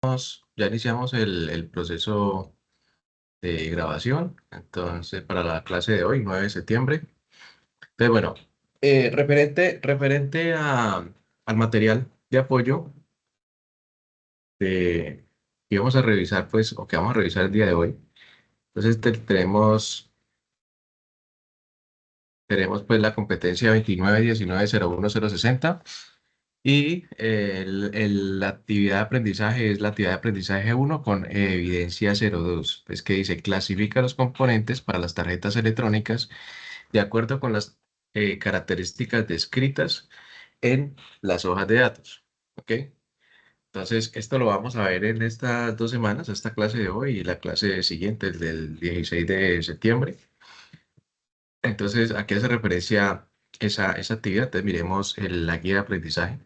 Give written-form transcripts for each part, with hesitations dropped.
Ya iniciamos el proceso de grabación, entonces para la clase de hoy, 9 de septiembre. Entonces, bueno, referente al material de apoyo de, que vamos a revisar, pues, o que vamos a revisar el día de hoy. Entonces, tenemos pues la competencia 29 19 01 060 y la actividad de aprendizaje es la actividad de aprendizaje uno con evidencia 02, pues que dice clasifica los componentes para las tarjetas electrónicas de acuerdo con las características descritas en las hojas de datos. ¿Ok? Entonces, esto lo vamos a ver en estas 2 semanas, esta clase de hoy y la clase siguiente, el del 16 de septiembre. Entonces, ¿a qué hace referencia esa actividad? Entonces, miremos la guía de aprendizaje.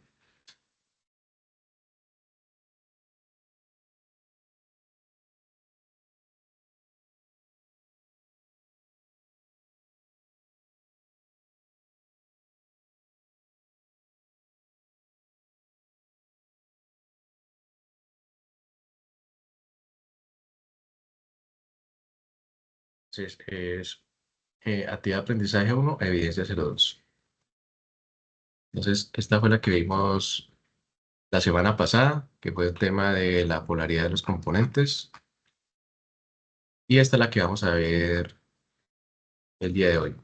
Entonces, es actividad de aprendizaje uno, evidencia 02. Entonces, esta fue la que vimos la semana pasada, que fue el tema de la polaridad de los componentes. Y esta es la que vamos a ver el día de hoy.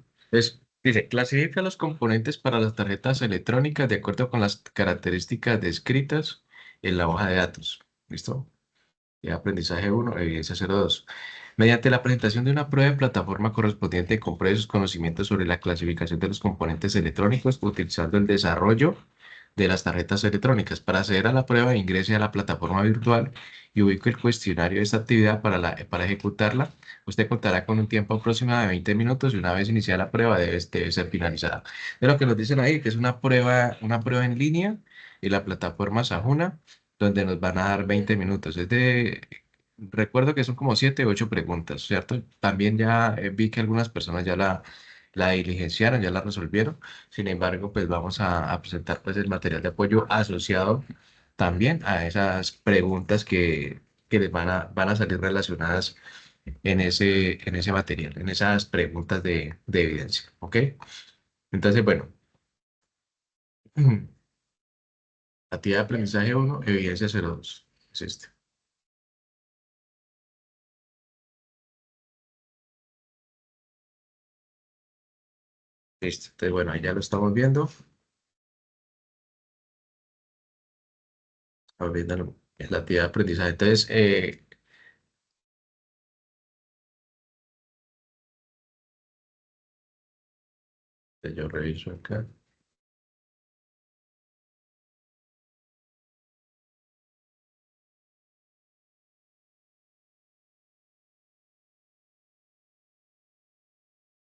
Dice, clasifica los componentes para las tarjetas electrónicas de acuerdo con las características descritas en la hoja de datos. ¿Listo? Y aprendizaje uno, evidencia 02. Mediante la presentación de una prueba de plataforma correspondiente, compruebe sus conocimientos sobre la clasificación de los componentes electrónicos utilizando el desarrollo de las tarjetas electrónicas. Para acceder a la prueba, ingrese a la plataforma virtual y ubique el cuestionario de esta actividad para ejecutarla. Usted contará con un tiempo aproximado de 20 minutos y una vez iniciada la prueba debe ser finalizada. De lo que nos dicen ahí, que es una prueba en línea y la plataforma Sajuna, donde nos van a dar 20 minutos. Recuerdo que son como 7 u 8 preguntas, ¿cierto? También ya vi que algunas personas ya la diligenciaron, ya la resolvieron. Sin embargo, pues vamos a presentar pues el material de apoyo asociado también a esas preguntas que les van a salir relacionadas en ese material, en esas preguntas de evidencia, ¿ok? Entonces, bueno, actividad de aprendizaje uno, evidencia 02. Es este. Listo. Entonces, bueno, ahí ya lo estamos viendo. Estamos viendo la actividad de aprendizaje. Entonces, yo reviso acá.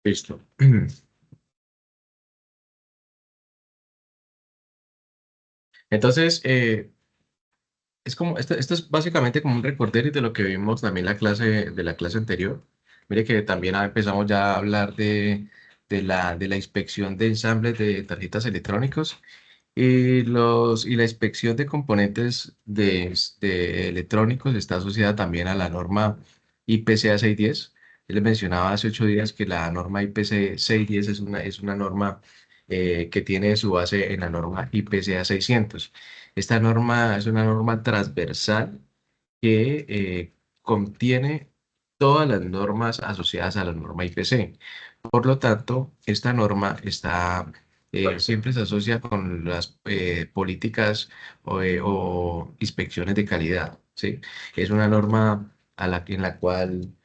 Listo. Entonces, esto es básicamente como un recorderis de lo que vimos también de la clase anterior. Mire que también empezamos ya a hablar de la inspección de ensambles de tarjetas electrónicos y la inspección de componentes de electrónicos está asociada también a la norma IPCA 610. Yo les mencionaba hace 8 días que la norma IPC 610 es una norma que tiene su base en la norma IPCA 600. Esta norma es una norma transversal que contiene todas las normas asociadas a la norma IPC. Por lo tanto, esta norma siempre se asocia con las políticas o inspecciones de calidad, ¿sí? Es una norma en la cual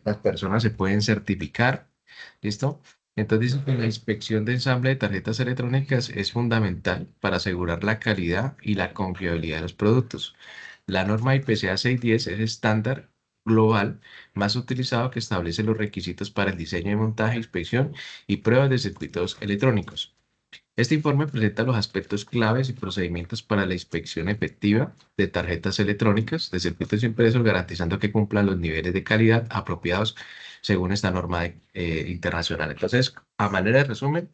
las personas se pueden certificar, ¿listo? Entonces, dice que la inspección de ensamble de tarjetas electrónicas es fundamental para asegurar la calidad y la confiabilidad de los productos. La norma IPCA 610 es estándar global más utilizado que establece los requisitos para el diseño y montaje, inspección y pruebas de circuitos electrónicos. Este informe presenta los aspectos claves y procedimientos para la inspección efectiva de tarjetas electrónicas de circuitos impresos, garantizando que cumplan los niveles de calidad apropiados según esta norma internacional. Entonces, a manera de resumen,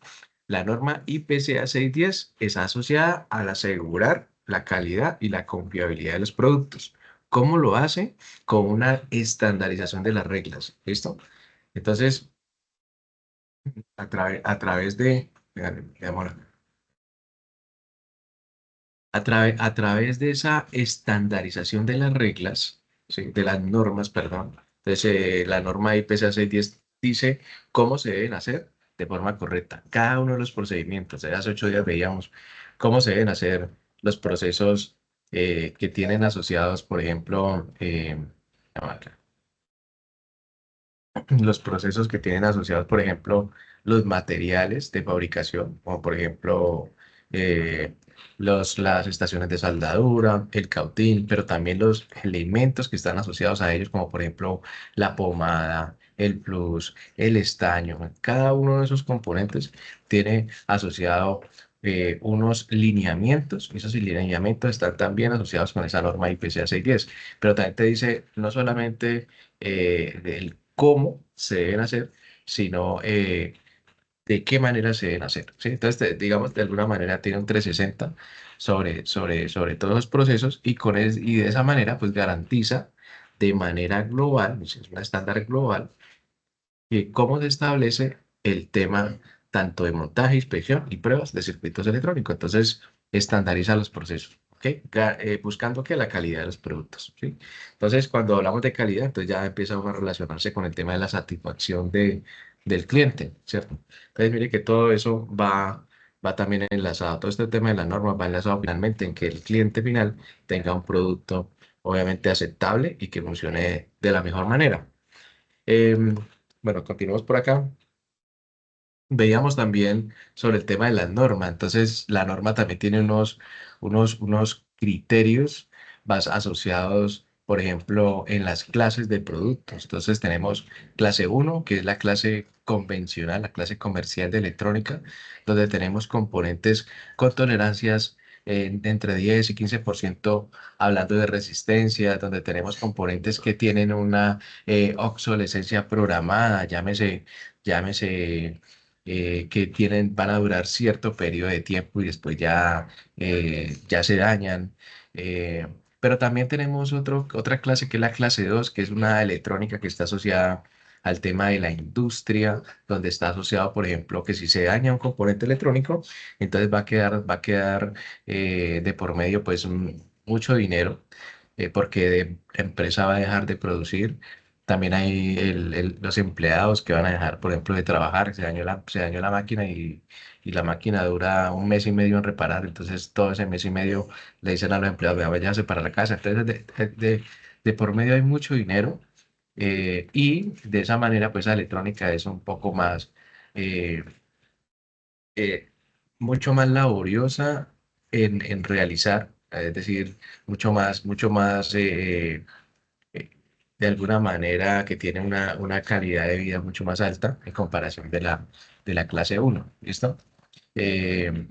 la norma IPCA 610 es asociada al asegurar la calidad y la confiabilidad de los productos. ¿Cómo lo hace? Con una estandarización de las reglas. ¿Listo? Entonces, a través de, veámoslo. A través de esa estandarización de las reglas, ¿sí? De las normas, perdón. Entonces, la norma IPC 610 dice cómo se deben hacer de forma correcta cada uno de los procedimientos. Hace 8 días veíamos cómo se deben hacer los procesos que tienen asociados, por ejemplo, los procesos que tienen asociados, por ejemplo, los materiales de fabricación, como por ejemplo eh, las estaciones de soldadura, el cautín, pero también los elementos que están asociados a ellos, como por ejemplo la pomada, el plus, el estaño. Cada uno de esos componentes tiene asociado unos lineamientos, y esos lineamientos están también asociados con esa norma IPCA 610, pero también te dice no solamente del cómo se deben hacer, sino de qué manera se deben hacer, ¿sí? Entonces, digamos, de alguna manera tiene un 360 sobre todos los procesos y de esa manera, pues garantiza de manera global, es un estándar global, cómo se establece el tema tanto de montaje, inspección y pruebas de circuitos electrónicos. Entonces, estandariza los procesos, ¿ok? Buscando que la calidad de los productos, ¿sí? Entonces, cuando hablamos de calidad, entonces ya empieza uno a relacionarse con el tema de la satisfacción del cliente, ¿cierto? Entonces, mire que todo eso va también enlazado, todo este tema de las normas va enlazado finalmente en que el cliente final tenga un producto obviamente aceptable y que funcione de la mejor manera. Em, bueno, continuamos por acá. Veíamos también sobre el tema de la norma. Entonces, la norma también tiene unos criterios más asociados, por ejemplo, en las clases de productos. Entonces, tenemos clase uno, que es la clase convencional, la clase comercial de electrónica, donde tenemos componentes con tolerancias de entre 10 y 15%, hablando de resistencia, donde tenemos componentes que tienen una obsolescencia programada, llámese que van a durar cierto periodo de tiempo y después ya se dañan. Eh, pero también tenemos otra clase que es la clase 2 que es una electrónica que está asociada al tema de la industria, donde está asociado, por ejemplo, que si se daña un componente electrónico, entonces va a quedar de por medio pues mucho dinero, porque la empresa va a dejar de producir. También hay los empleados que van a dejar, por ejemplo, de trabajar. Se dañó la máquina y la máquina dura un mes y medio en reparar. Entonces, todo ese mes y medio le dicen a los empleados, vea, váyanse para la casa. Entonces, de por medio hay mucho dinero, y de esa manera, pues, la electrónica es un poco más, eh, eh, mucho más laboriosa en realizar, es decir, mucho más eh, de alguna manera que tiene una calidad de vida mucho más alta en comparación de la clase uno. ¿Listo? Eh,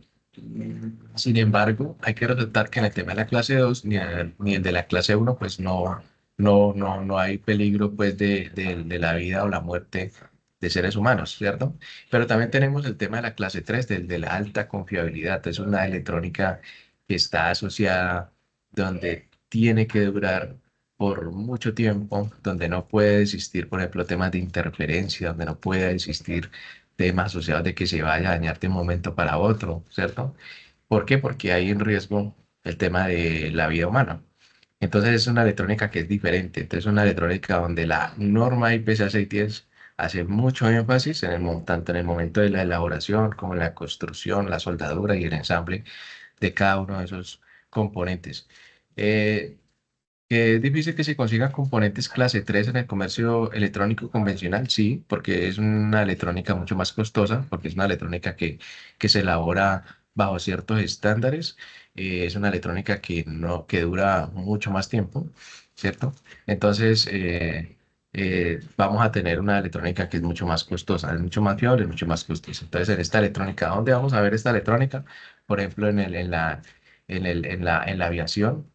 Sin embargo, hay que resaltar que en el tema de la clase 2 ni el de la clase uno pues no hay peligro pues de la vida o la muerte de seres humanos, ¿cierto? Pero también tenemos el tema de la clase 3 de la alta confiabilidad. Es una electrónica que está asociada donde tiene que durar por mucho tiempo, donde no puede existir, por ejemplo, temas de interferencia, donde no puede existir temas asociados de que se vaya a dañar de un momento para otro, ¿cierto? ¿Por qué? Porque hay en riesgo el tema de la vida humana. Entonces es una electrónica que es diferente. Entonces es una electrónica donde la norma IPC 610 hace mucho énfasis tanto en el momento de la elaboración como en la construcción, la soldadura y el ensamble de cada uno de esos componentes. Eh, que es difícil que se consigan componentes clase 3 en el comercio electrónico convencional, sí, porque es una electrónica mucho más costosa, porque es una electrónica que se elabora bajo ciertos estándares. Es una electrónica que dura mucho más tiempo, ¿cierto? Entonces, vamos a tener una electrónica que es mucho más costosa, es mucho más fiable, es mucho más costosa. Entonces, en esta electrónica, ¿dónde vamos a ver esta electrónica? Por ejemplo, en la aviación.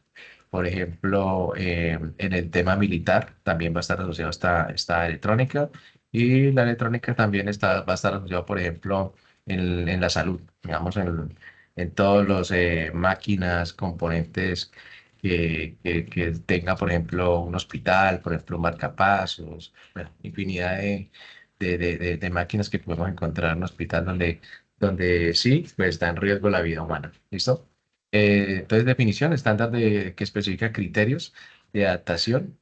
Por ejemplo, en el tema militar también va a estar asociado esta electrónica, y la electrónica también va a estar asociada, por ejemplo, en la salud, digamos, en todos los máquinas, componentes que tenga, por ejemplo, un hospital, por ejemplo, un marcapasos, bueno, infinidad de máquinas que podemos encontrar en un hospital donde sí, pues está en riesgo la vida humana. ¿Listo? Entonces, definición, estándar que especifica criterios de adaptación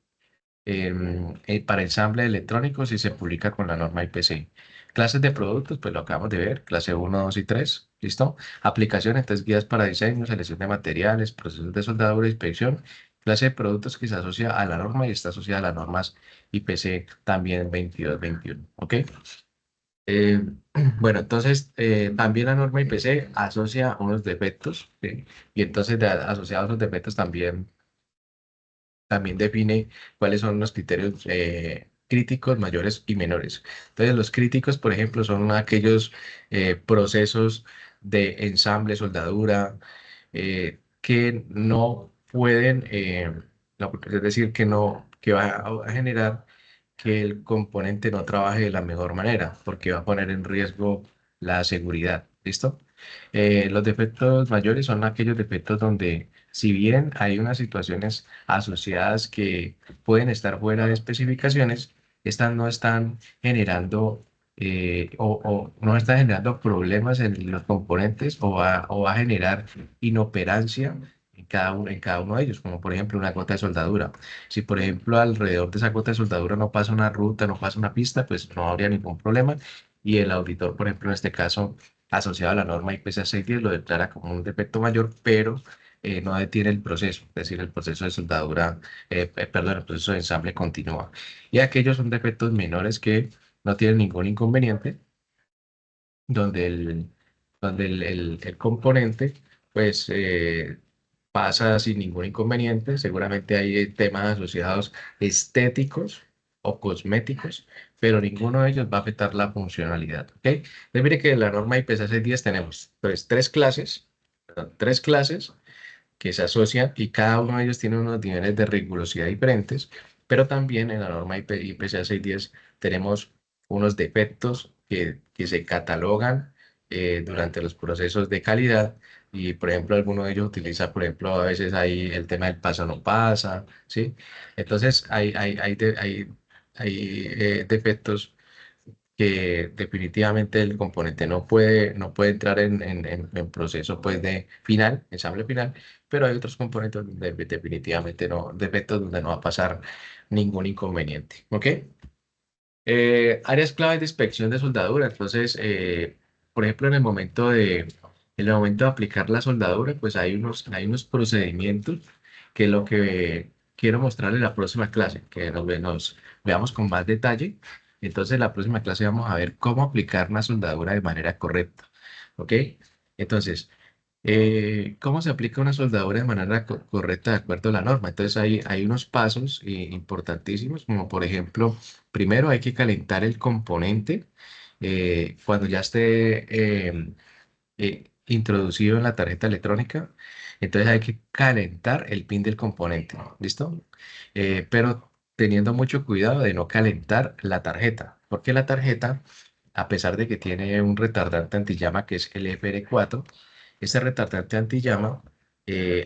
para ensamble electrónicos y se publica con la norma IPC. Clases de productos, pues lo acabamos de ver, clase uno 2 y 3, ¿listo? Aplicaciones, entonces guías para diseño, selección de materiales, procesos de soldadura, inspección. Clase de productos que se asocia a la norma y está asociada a las normas IPC también 22-21, ¿ok? Eh, bueno, entonces también la norma IPC asocia unos defectos, ¿sí? Y entonces asociados a los defectos también define cuáles son los criterios críticos mayores y menores. Entonces, los críticos, por ejemplo, son aquellos procesos de ensamble, soldadura, que no pueden, es decir, que va a generar que el componente no trabaje de la mejor manera, porque va a poner en riesgo la seguridad. ¿Listo? Los defectos mayores son aquellos defectos donde, si bien hay unas situaciones asociadas que pueden estar fuera de especificaciones, estas no están generando o no están generando problemas en los componentes o va a generar inoperancia en cada uno de ellos, como por ejemplo una gota de soldadura. Si por ejemplo alrededor de esa gota de soldadura no pasa una ruta, no pasa una pista, pues no habría ningún problema. Y el auditor, por ejemplo, en este caso, asociado a la norma IPC 610, lo declara como un defecto mayor, pero no detiene el proceso, es decir, el proceso de soldadura, perdón, el proceso de ensamble continúa. Y aquellos son defectos menores que no tienen ningún inconveniente, donde el componente, pues, pasa sin ningún inconveniente. Seguramente hay temas asociados estéticos o cosméticos, pero ninguno de ellos va a afectar la funcionalidad, ¿ok? Entonces, mire que en la norma IPC 610 tenemos pues, tres clases que se asocian y cada uno de ellos tiene unos niveles de rigurosidad diferentes, pero también en la norma IPCA 610 tenemos unos defectos que se catalogan durante los procesos de calidad y, por ejemplo, alguno de ellos utiliza, por ejemplo, a veces hay el tema del pasa o no pasa, ¿sí? Entonces, hay defectos que definitivamente el componente no puede entrar en proceso pues de final, ensamble final, pero hay otros componentes donde definitivamente no, defectos donde no va a pasar ningún inconveniente, ¿ok? Áreas claves de inspección de soldadura, entonces, por ejemplo, en el momento de aplicar la soldadura, pues hay unos procedimientos que es lo que quiero mostrarles en la próxima clase, que nos veamos con más detalle. Entonces, en la próxima clase vamos a ver cómo aplicar una soldadura de manera correcta. ¿Ok? Entonces, ¿cómo se aplica una soldadura de manera correcta de acuerdo a la norma? Entonces, hay unos pasos importantísimos, como por ejemplo, primero hay que calentar el componente cuando ya esté introducido en la tarjeta electrónica. Entonces hay que calentar el pin del componente, ¿listo? Pero teniendo mucho cuidado de no calentar la tarjeta, porque la tarjeta, a pesar de que tiene un retardante antillama que es el FR4, ese retardante antillama,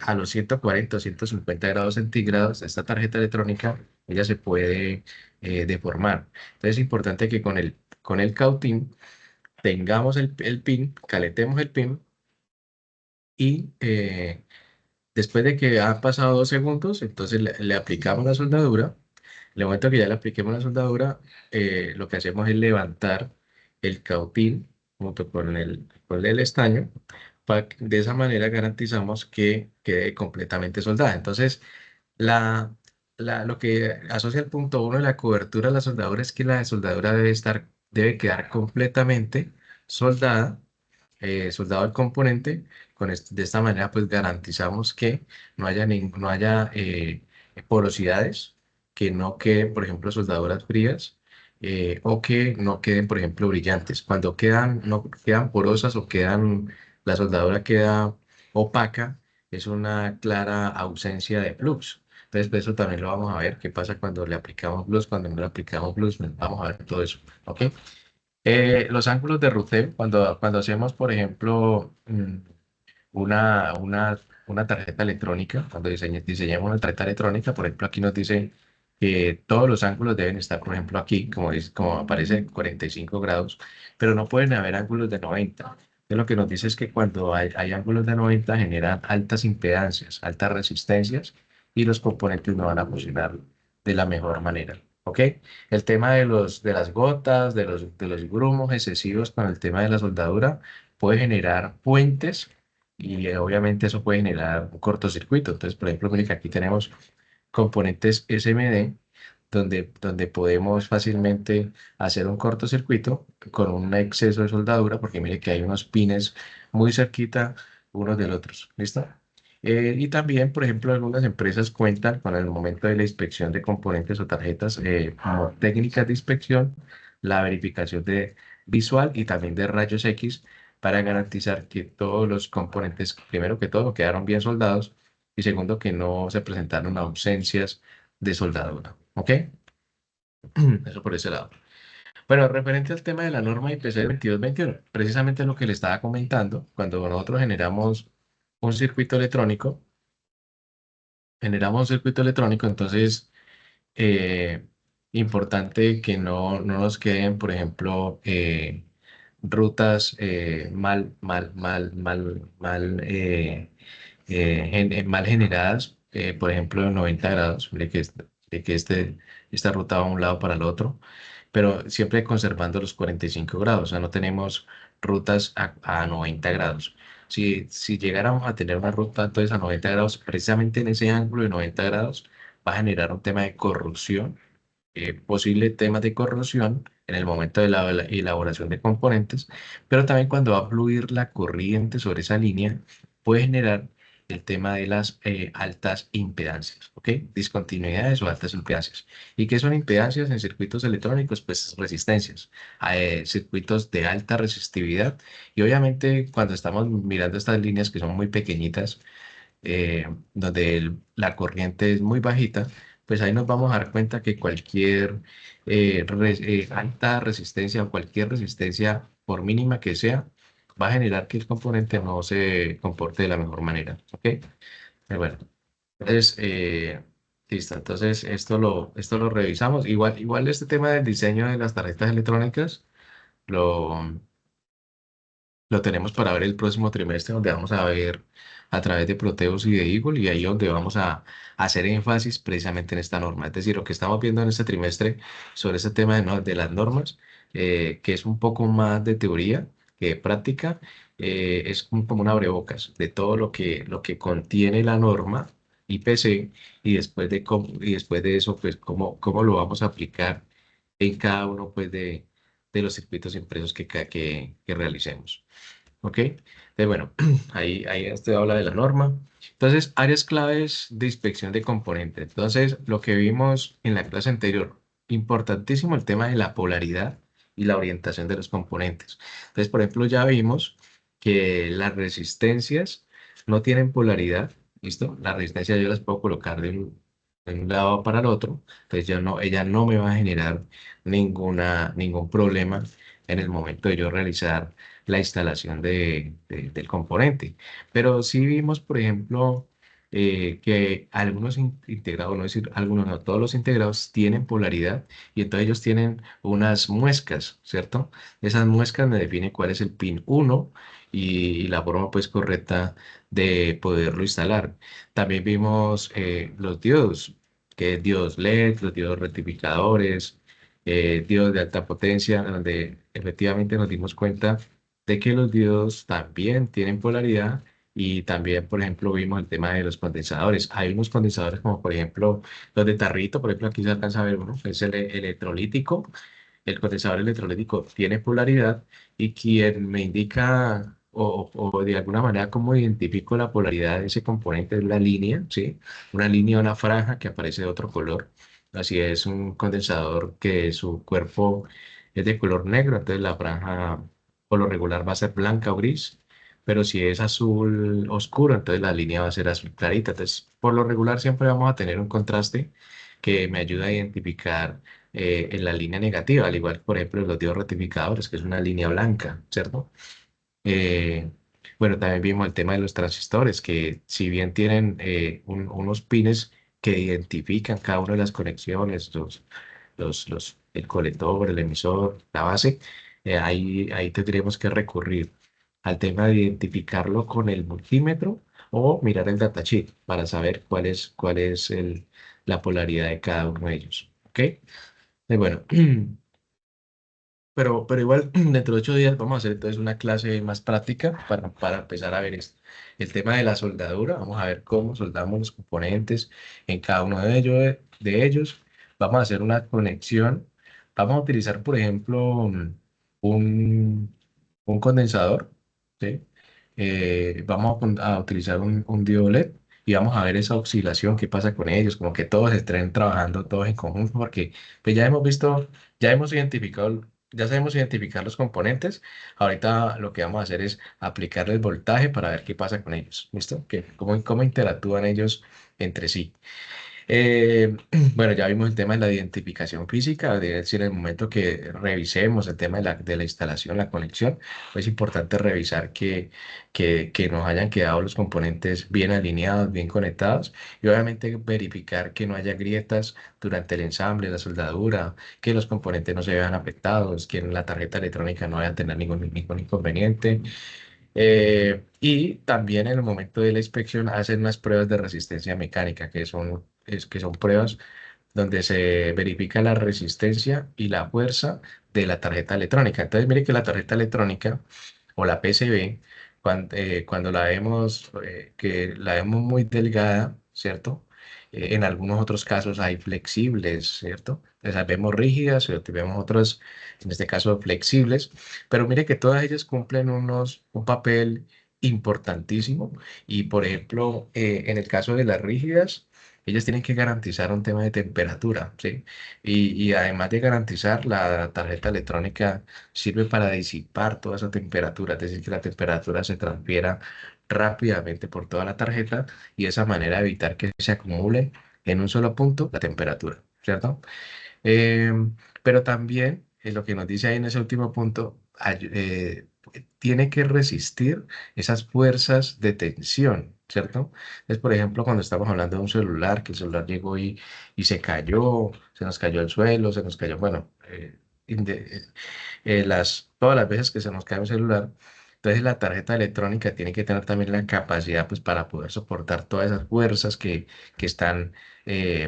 a los 140 o 150 grados centígrados, esta tarjeta electrónica, ella se puede deformar. Entonces es importante que con el cautín tengamos el pin, calentemos el pin y después de que han pasado 2 segundos, entonces le aplicamos la soldadura. En el momento que ya le apliquemos la soldadura, lo que hacemos es levantar el cautín junto con el estaño. De esa manera garantizamos que quede completamente soldada. Entonces, la, lo que asocia el punto uno de la cobertura de la soldadura es que la soldadura debe quedar completamente soldada, soldado el componente. De esta manera, pues garantizamos que no haya porosidades, que no queden, por ejemplo, soldaduras frías, o que no queden, por ejemplo, brillantes. Cuando no quedan porosas o la soldadura queda opaca, es una clara ausencia de flux. Entonces, pues, eso también lo vamos a ver. ¿Qué pasa cuando le aplicamos flux? Cuando no le aplicamos flux, vamos a ver todo eso. ¿Ok? Los ángulos de ruteo, cuando hacemos, por ejemplo, una, una, una tarjeta electrónica, cuando diseñemos una tarjeta electrónica, por ejemplo, aquí nos dice que todos los ángulos deben estar, por ejemplo, aquí, como aparece, 45 grados, pero no pueden haber ángulos de 90. Entonces, lo que nos dice es que cuando hay ángulos de 90 generan altas impedancias, altas resistencias, y los componentes no van a funcionar de la mejor manera. ¿Ok? El tema de las gotas, de los grumos excesivos con el tema de la soldadura puede generar puentes y obviamente eso puede generar un cortocircuito. Entonces, por ejemplo, mire que aquí tenemos componentes SMD donde podemos fácilmente hacer un cortocircuito con un exceso de soldadura, porque mire que hay unos pines muy cerquita unos del otros. ¿Listo? Y también, por ejemplo, algunas empresas cuentan con el momento de la inspección de componentes o tarjetas como técnicas de inspección, la verificación de visual y también de rayos X para garantizar que todos los componentes, primero que todo, quedaron bien soldados y segundo, que no se presentaron ausencias de soldadura. ¿Ok? Eso por ese lado. Bueno, referente al tema de la norma IPC 2221, precisamente lo que le estaba comentando, cuando nosotros un circuito electrónico, generamos un circuito electrónico, entonces eh, importante que no nos queden, por ejemplo, rutas mal generadas, por ejemplo, en 90 grados, de que esta ruta va a un lado para el otro, pero siempre conservando los 45 grados, o sea, no tenemos rutas a 90 grados. Si llegáramos a tener una ruta entonces a 90 grados, precisamente en ese ángulo de 90 grados, va a generar un tema de corrosión, posible temas de corrosión en el momento de la elaboración de componentes, pero también cuando va a fluir la corriente sobre esa línea, puede generar el tema de las altas impedancias, ¿ok? Discontinuidades o altas impedancias. ¿Y qué son impedancias en circuitos electrónicos? Pues resistencias, circuitos de alta resistividad. Y obviamente cuando estamos mirando estas líneas que son muy pequeñitas, donde la corriente es muy bajita, pues ahí nos vamos a dar cuenta que cualquier alta resistencia o cualquier resistencia, por mínima que sea, va a generar que el componente no se comporte de la mejor manera. ¿Ok? Bueno, entonces, listo. Entonces, esto lo revisamos. Igual este tema del diseño de las tarjetas electrónicas lo, lo tenemos para ver el próximo trimestre, donde vamos a ver a través de Proteus y de Eagle, y ahí donde vamos a hacer énfasis precisamente en esta norma. Es decir, lo que estamos viendo en este trimestre sobre este tema de las normas, que es un poco más de teoría que de práctica, es como un abrebocas de todo lo que contiene la norma IPC y después de eso, pues, cómo lo vamos a aplicar en cada uno, pues, de los circuitos impresos que realicemos. ¿Ok? Entonces, bueno, ahí usted habla de la norma. Entonces, áreas claves de inspección de componentes. Entonces, lo que vimos en la clase anterior, importantísimo el tema de la polaridad y la orientación de los componentes. Entonces, por ejemplo, ya vimos que las resistencias no tienen polaridad. ¿Listo? La resistencia yo las puedo colocar de un lado para el otro. Entonces, ella no me va a generar ningún problema en el momento de yo realizar la instalación del componente. Pero sí vimos, por ejemplo, que algunos integrados, no decir algunos, no, todos los integrados tienen polaridad y entonces ellos tienen unas muescas, ¿cierto? Esas muescas me definen cuál es el pin 1 y la forma pues correcta de poderlo instalar. También vimos los diodos, que es diodos LED, los diodos rectificadores, diodos de alta potencia, donde efectivamente nos dimos cuenta de que los diodos también tienen polaridad y también, por ejemplo, vimos el tema de los condensadores. Hay unos condensadores como, por ejemplo, los de tarrito, por ejemplo, aquí se alcanza a ver uno, es el electrolítico. El condensador electrolítico tiene polaridad y quien me indica o de alguna manera cómo identifico la polaridad de ese componente es la línea, ¿sí? Una línea, una franja que aparece de otro color. Así es un condensador que su cuerpo es de color negro, entonces la franja por lo regular va a ser blanca o gris, pero si es azul oscuro, entonces la línea va a ser azul clarita. Entonces, por lo regular siempre vamos a tener un contraste que me ayuda a identificar en la línea negativa, al igual que, por ejemplo, los diodos rectificadores, que es una línea blanca, ¿cierto? Eh, Bueno, también vimos el tema de los transistores, que si bien tienen unos pines que identifican cada una de las conexiones, el colector, el emisor, la base, ahí tendríamos que recurrir al tema de identificarlo con el multímetro o mirar el datasheet para saber cuál es la polaridad de cada uno de ellos. ¿Ok? Bueno, pero igual dentro de 8 días vamos a hacer entonces una clase más práctica para empezar a ver esto. El tema de la soldadura, vamos a ver cómo soldamos los componentes en cada uno de ellos. Vamos a hacer una conexión. Vamos a utilizar, por ejemplo, un, un condensador, ¿sí? Vamos a utilizar un diodo LED y vamos a ver esa oscilación, qué pasa con ellos, como que todos estén trabajando todos en conjunto, porque pues ya hemos visto, ya hemos identificado, ya sabemos identificar los componentes. Ahorita lo que vamos a hacer es aplicarles voltaje para ver qué pasa con ellos. ¿Listo? Cómo interactúan ellos entre sí. Eh, bueno, ya vimos el tema de la identificación física, es decir, en el momento que revisemos el tema de la instalación, la conexión, pues es importante revisar que nos hayan quedado los componentes bien alineados, bien conectados y obviamente verificar que no haya grietas durante el ensamble, la soldadura, que los componentes no se vean afectados, que en la tarjeta electrónica no vaya a tener ningún inconveniente. Y también en el momento de la inspección hacen unas pruebas de resistencia mecánica, que son pruebas donde se verifica la resistencia y la fuerza de la tarjeta electrónica. Entonces, mire que la tarjeta electrónica o la PCB, cuando la vemos muy delgada, ¿cierto? En algunos otros casos hay flexibles, ¿cierto? Entonces, las vemos rígidas, vemos otras, en este caso, flexibles, pero mire que todas ellas cumplen un papel importantísimo y, por ejemplo, en el caso de las rígidas, ellas tienen que garantizar un tema de temperatura, ¿sí? Y además de garantizar, la tarjeta electrónica sirve para disipar toda esa temperatura, es decir, que la temperatura se transfiera rápidamente por toda la tarjeta y de esa manera evitar que se acumule en un solo punto la temperatura, ¿cierto? Eh, pero también lo que nos dice ahí en ese último punto, tiene que resistir esas fuerzas de tensión, ¿cierto? Es, por ejemplo, cuando estamos hablando de un celular, que el celular llegó y se cayó, se nos cayó al suelo, se nos cayó, bueno, todas las veces que se nos cae un celular. Entonces la tarjeta electrónica tiene que tener también la capacidad pues, para poder soportar todas esas fuerzas que están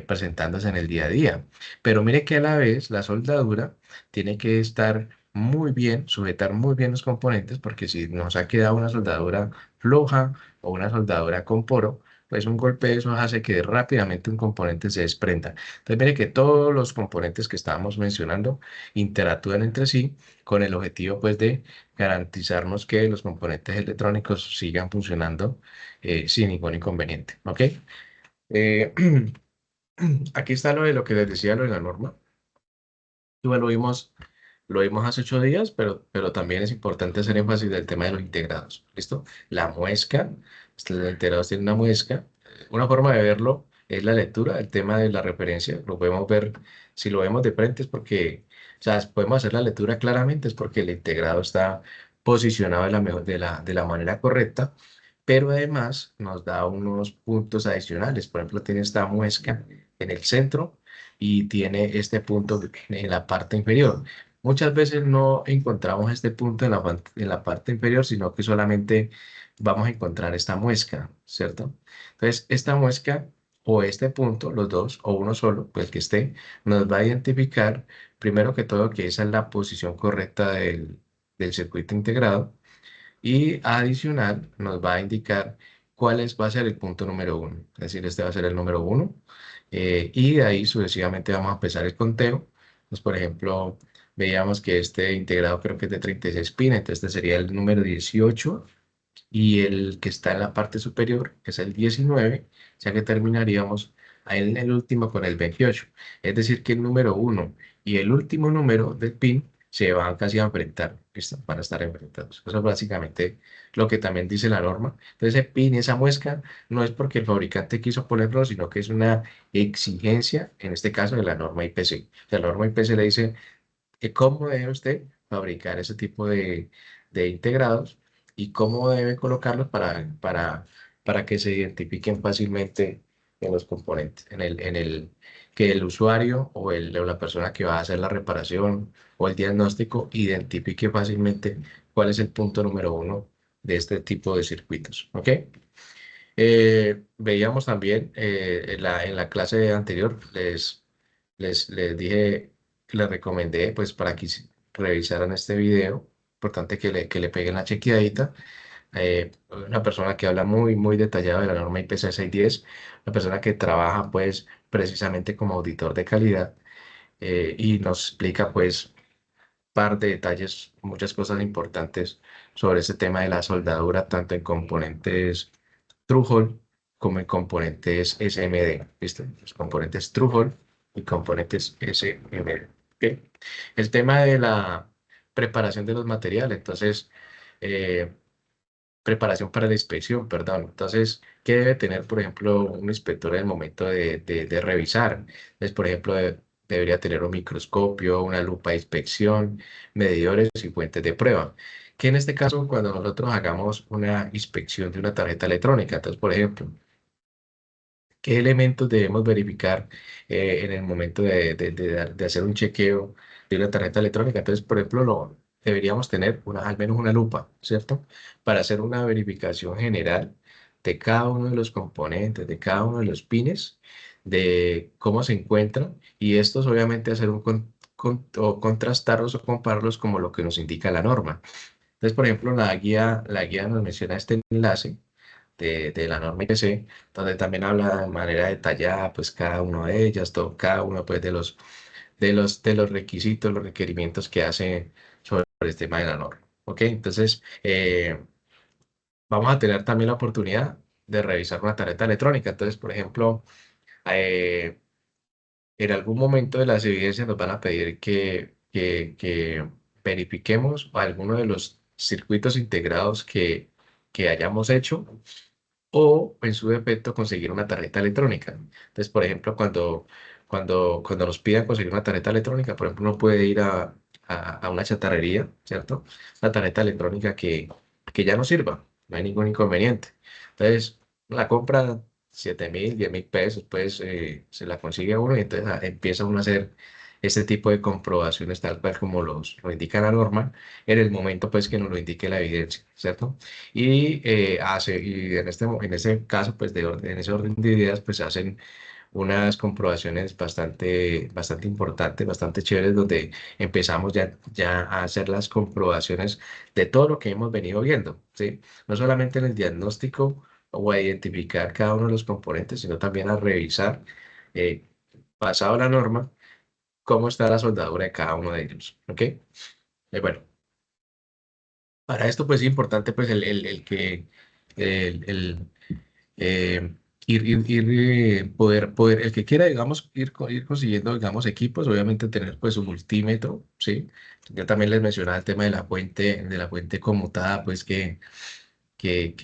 presentándose en el día a día. Pero mire que a la vez la soldadura tiene que estar muy bien, sujetar muy bien los componentes, porque si nos ha quedado una soldadura floja o una soldadura con poro, pues un golpe de esos hace que rápidamente un componente se desprenda. Entonces mire que todos los componentes que estábamos mencionando interactúan entre sí con el objetivo pues de garantizarnos que los componentes electrónicos sigan funcionando sin ningún inconveniente. ¿Ok? Eh, Aquí está lo que les decía, lo de la norma. Igual lo vimos hace 8 días, pero también es importante hacer énfasis del tema de los integrados. ¿Listo? La muesca, los integrados tienen una muesca. Una forma de verlo es la lectura, el tema de la referencia. Lo podemos ver, si lo vemos de frente es porque, o sea, podemos hacer la lectura claramente, es porque el integrado está posicionado de la manera correcta, pero además nos da unos puntos adicionales. Por ejemplo, tiene esta muesca en el centro y tiene este punto en la parte inferior. Muchas veces no encontramos este punto en la parte inferior, sino que solamente vamos a encontrar esta muesca, ¿cierto? Entonces, esta muesca o este punto, los dos, o uno solo, pues que esté, nos va a identificar, primero que todo, que esa es la posición correcta del circuito integrado y adicional nos va a indicar va a ser el punto número uno. Es decir, este va a ser el número uno. Y de ahí sucesivamente vamos a empezar el conteo. Pues, por ejemplo, veíamos que este integrado creo que es de 36 pines, entonces este sería el número 18 y el que está en la parte superior, que es el 19, ya que terminaríamos en el último con el 28. Es decir, que el número uno y el último número del pin se van casi a enfrentar, van a estar enfrentados. Eso es básicamente lo que también dice la norma. Entonces, ese pin y esa muesca no es porque el fabricante quiso ponerlo, sino que es una exigencia, en este caso, de la norma IPC. O sea, la norma IPC le dice cómo debe usted fabricar ese tipo de integrados y cómo debe colocarlos para que se identifiquen fácilmente en los componentes, que el usuario o la persona que va a hacer la reparación o el diagnóstico identifique fácilmente cuál es el punto número uno de este tipo de circuitos. ¿Ok? Veíamos también en la clase anterior, les dije, les recomendé pues para que revisaran este video, importante que le peguen la chequeadita. Una persona que habla muy detallado de la norma IPC 610, una persona que trabaja pues precisamente como auditor de calidad y nos explica pues par de detalles, muchas cosas importantes sobre este tema de la soldadura, tanto en componentes Through-hole como en componentes SMD. ¿Viste? Los componentes Through-hole y componentes SMD. ¿Ok? El tema de la preparación de los materiales, entonces, eh, preparación para la inspección, perdón. Entonces, ¿qué debe tener, por ejemplo, un inspector en el momento de revisar? Entonces, por ejemplo, debería tener un microscopio, una lupa de inspección, medidores y fuentes de prueba. Que en este caso, cuando nosotros hagamos una inspección de una tarjeta electrónica, entonces, por ejemplo, ¿qué elementos debemos verificar en el momento de hacer un chequeo de una tarjeta electrónica? Entonces, por ejemplo, deberíamos tener al menos una lupa, ¿cierto? Para hacer una verificación general de cada uno de los componentes, de cada uno de los pines, de cómo se encuentran y estos obviamente hacer o contrastarlos o compararlos como lo que nos indica la norma. Entonces, por ejemplo, la guía nos menciona este enlace de la norma IPC, donde también habla de manera detallada, pues cada uno de ellas, cada uno pues de los requisitos, los requerimientos que hace sobre el tema de la norma. ¿Ok? Entonces, vamos a tener también la oportunidad de revisar una tarjeta electrónica. Entonces, por ejemplo, eh, en algún momento de las evidencias nos van a pedir que verifiquemos alguno de los circuitos integrados que hayamos hecho o en su defecto conseguir una tarjeta electrónica. Entonces, por ejemplo, cuando nos pidan conseguir una tarjeta electrónica, por ejemplo, uno puede ir a una chatarrería, ¿cierto? Una tarjeta electrónica que ya no sirva, no hay ningún inconveniente. Entonces, la compra 7.000, 10.000 pesos, pues se la consigue uno y entonces empieza uno a hacer este tipo de comprobaciones tal cual como lo indica la norma en el momento pues que nos lo indique la evidencia, ¿cierto? Y en ese caso, pues en ese orden de ideas, pues se hacen unas comprobaciones bastante importantes, bastante chéveres, donde empezamos ya a hacer las comprobaciones de todo lo que hemos venido viendo, ¿sí? No solamente en el diagnóstico o a identificar cada uno de los componentes, sino también a revisar, eh, basado en la norma, cómo está la soldadura de cada uno de ellos, ¿ok? Bueno. Para esto, pues es importante, pues, el poder, el que quiera, digamos, ir consiguiendo, digamos, equipos, obviamente tener, pues, un multímetro, ¿sí? Yo también les mencionaba el tema de la fuente conmutada, pues, que, que,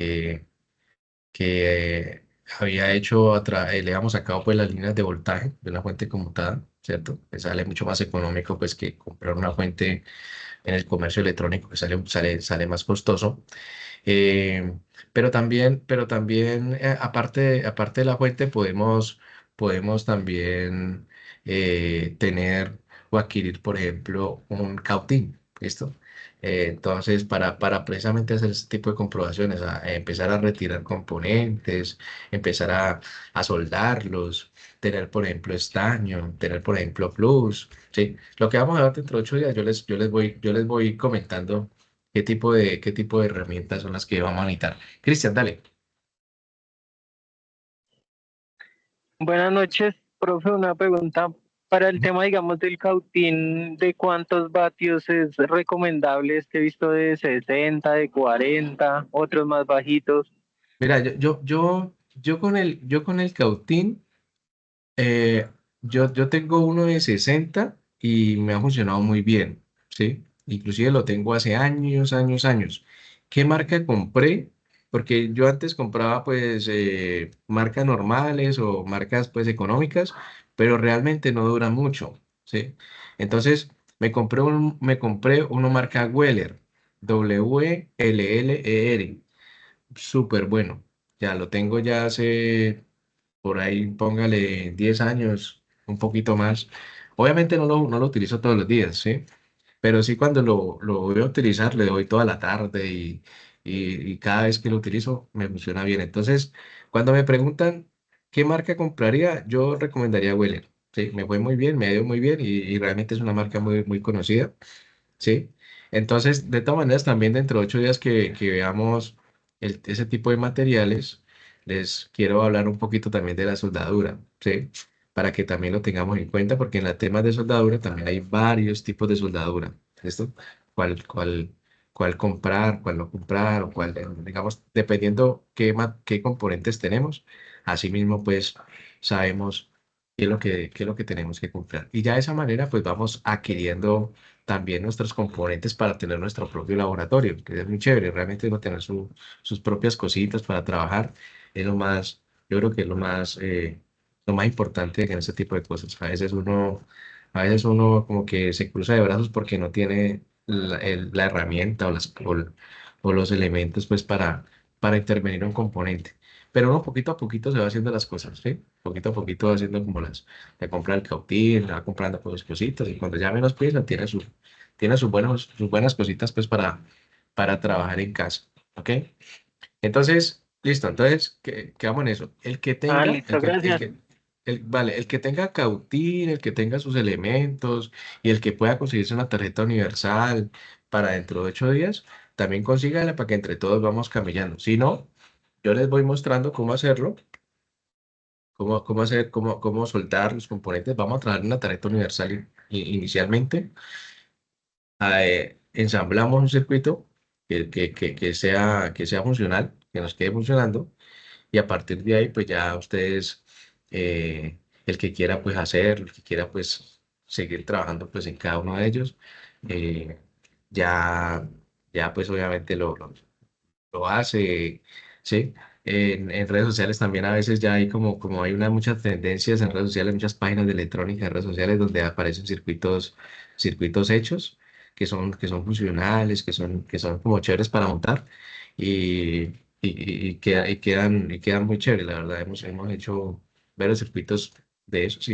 que había hecho, le habíamos sacado, pues, las líneas de voltaje de una fuente conmutada, ¿cierto? Que sale mucho más económico, pues, que comprar una fuente en el comercio electrónico, que sale más costoso. Eh, pero también aparte de la fuente, podemos también tener o adquirir, por ejemplo, un cautín. ¿Listo? Entonces, para precisamente hacer este tipo de comprobaciones, empezar a retirar componentes, empezar a soldarlos, tener, por ejemplo, estaño, tener, por ejemplo, plus, ¿sí? Lo que vamos a ver dentro de 8 días, yo les voy comentando qué tipo de herramientas son las que vamos a necesitar. Cristian, dale. Buenas noches, profe. Una pregunta para el Ujú. tema, digamos, del cautín, ¿de cuántos vatios es recomendable? Es que he visto de 60, de 40, otros más bajitos. Mira, yo con el Cautín, eh, yo tengo uno de 60 y me ha funcionado muy bien, ¿sí? Inclusive lo tengo hace años. ¿Qué marca compré? Porque yo antes compraba pues marcas normales o marcas pues económicas, pero realmente no duran mucho, ¿sí? Entonces me compré uno marca Weller. WLLER. Súper bueno. Ya lo tengo ya hace por ahí, póngale 10 años, un poquito más. Obviamente no lo utilizo todos los días, ¿sí? Pero sí cuando lo voy a utilizar, le doy toda la tarde y cada vez que lo utilizo me funciona bien. Entonces, cuando me preguntan qué marca compraría, yo recomendaría Weller. Sí, me fue muy bien, me ha ido muy bien y realmente es una marca muy conocida. ¿Sí? Entonces, de todas maneras, también dentro de 8 días que veamos ese tipo de materiales, les quiero hablar un poquito también de la soldadura, ¿sí? Para que también lo tengamos en cuenta, porque en la temas de soldadura también hay varios tipos de soldadura, ¿listo? ¿Cuál, cuál, cuál comprar, cuál no comprar, o cuál, digamos, dependiendo qué componentes tenemos, asimismo, pues, sabemos qué es lo que tenemos que comprar. Y ya de esa manera, pues, vamos adquiriendo también nuestros componentes para tener nuestro propio laboratorio, que es muy chévere, realmente uno tener sus propias cositas para trabajar, es yo creo que es lo más importante en ese tipo de cosas. A veces uno como que se cruza de brazos porque no tiene la herramienta o los elementos pues para intervenir un componente. Pero uno poquito a poquito se va haciendo las cosas, ¿sí? Poquito a poquito va haciendo como se compra el cautín, va comprando pues, cositas y cuando ya menos piensa tiene sus buenas cositas pues para trabajar en casa, ¿ok? Entonces, listo, entonces quedamos en eso. El que Ah, tenga, listo, gracias. vale, el que tenga cautín, el que tenga sus elementos y el que pueda conseguirse una tarjeta universal para dentro de 8 días, también consígala para que entre todos vamos camellando. Si no, yo les voy mostrando cómo hacerlo, cómo soltar los componentes. Vamos a traer una tarjeta universal inicialmente. Ensamblamos un circuito que sea funcional, que nos quede funcionando, y a partir de ahí, pues ya ustedes, el que quiera pues hacer, el que quiera pues seguir trabajando pues en cada uno de ellos, eh, ya, ya pues obviamente lo hace, ¿sí? En redes sociales también a veces ya hay como hay muchas tendencias en redes sociales, muchas páginas de electrónica en redes sociales donde aparecen circuitos hechos que son funcionales, que son como chéveres para montar y quedan muy chéveres, la verdad. Hemos hecho varios circuitos de esos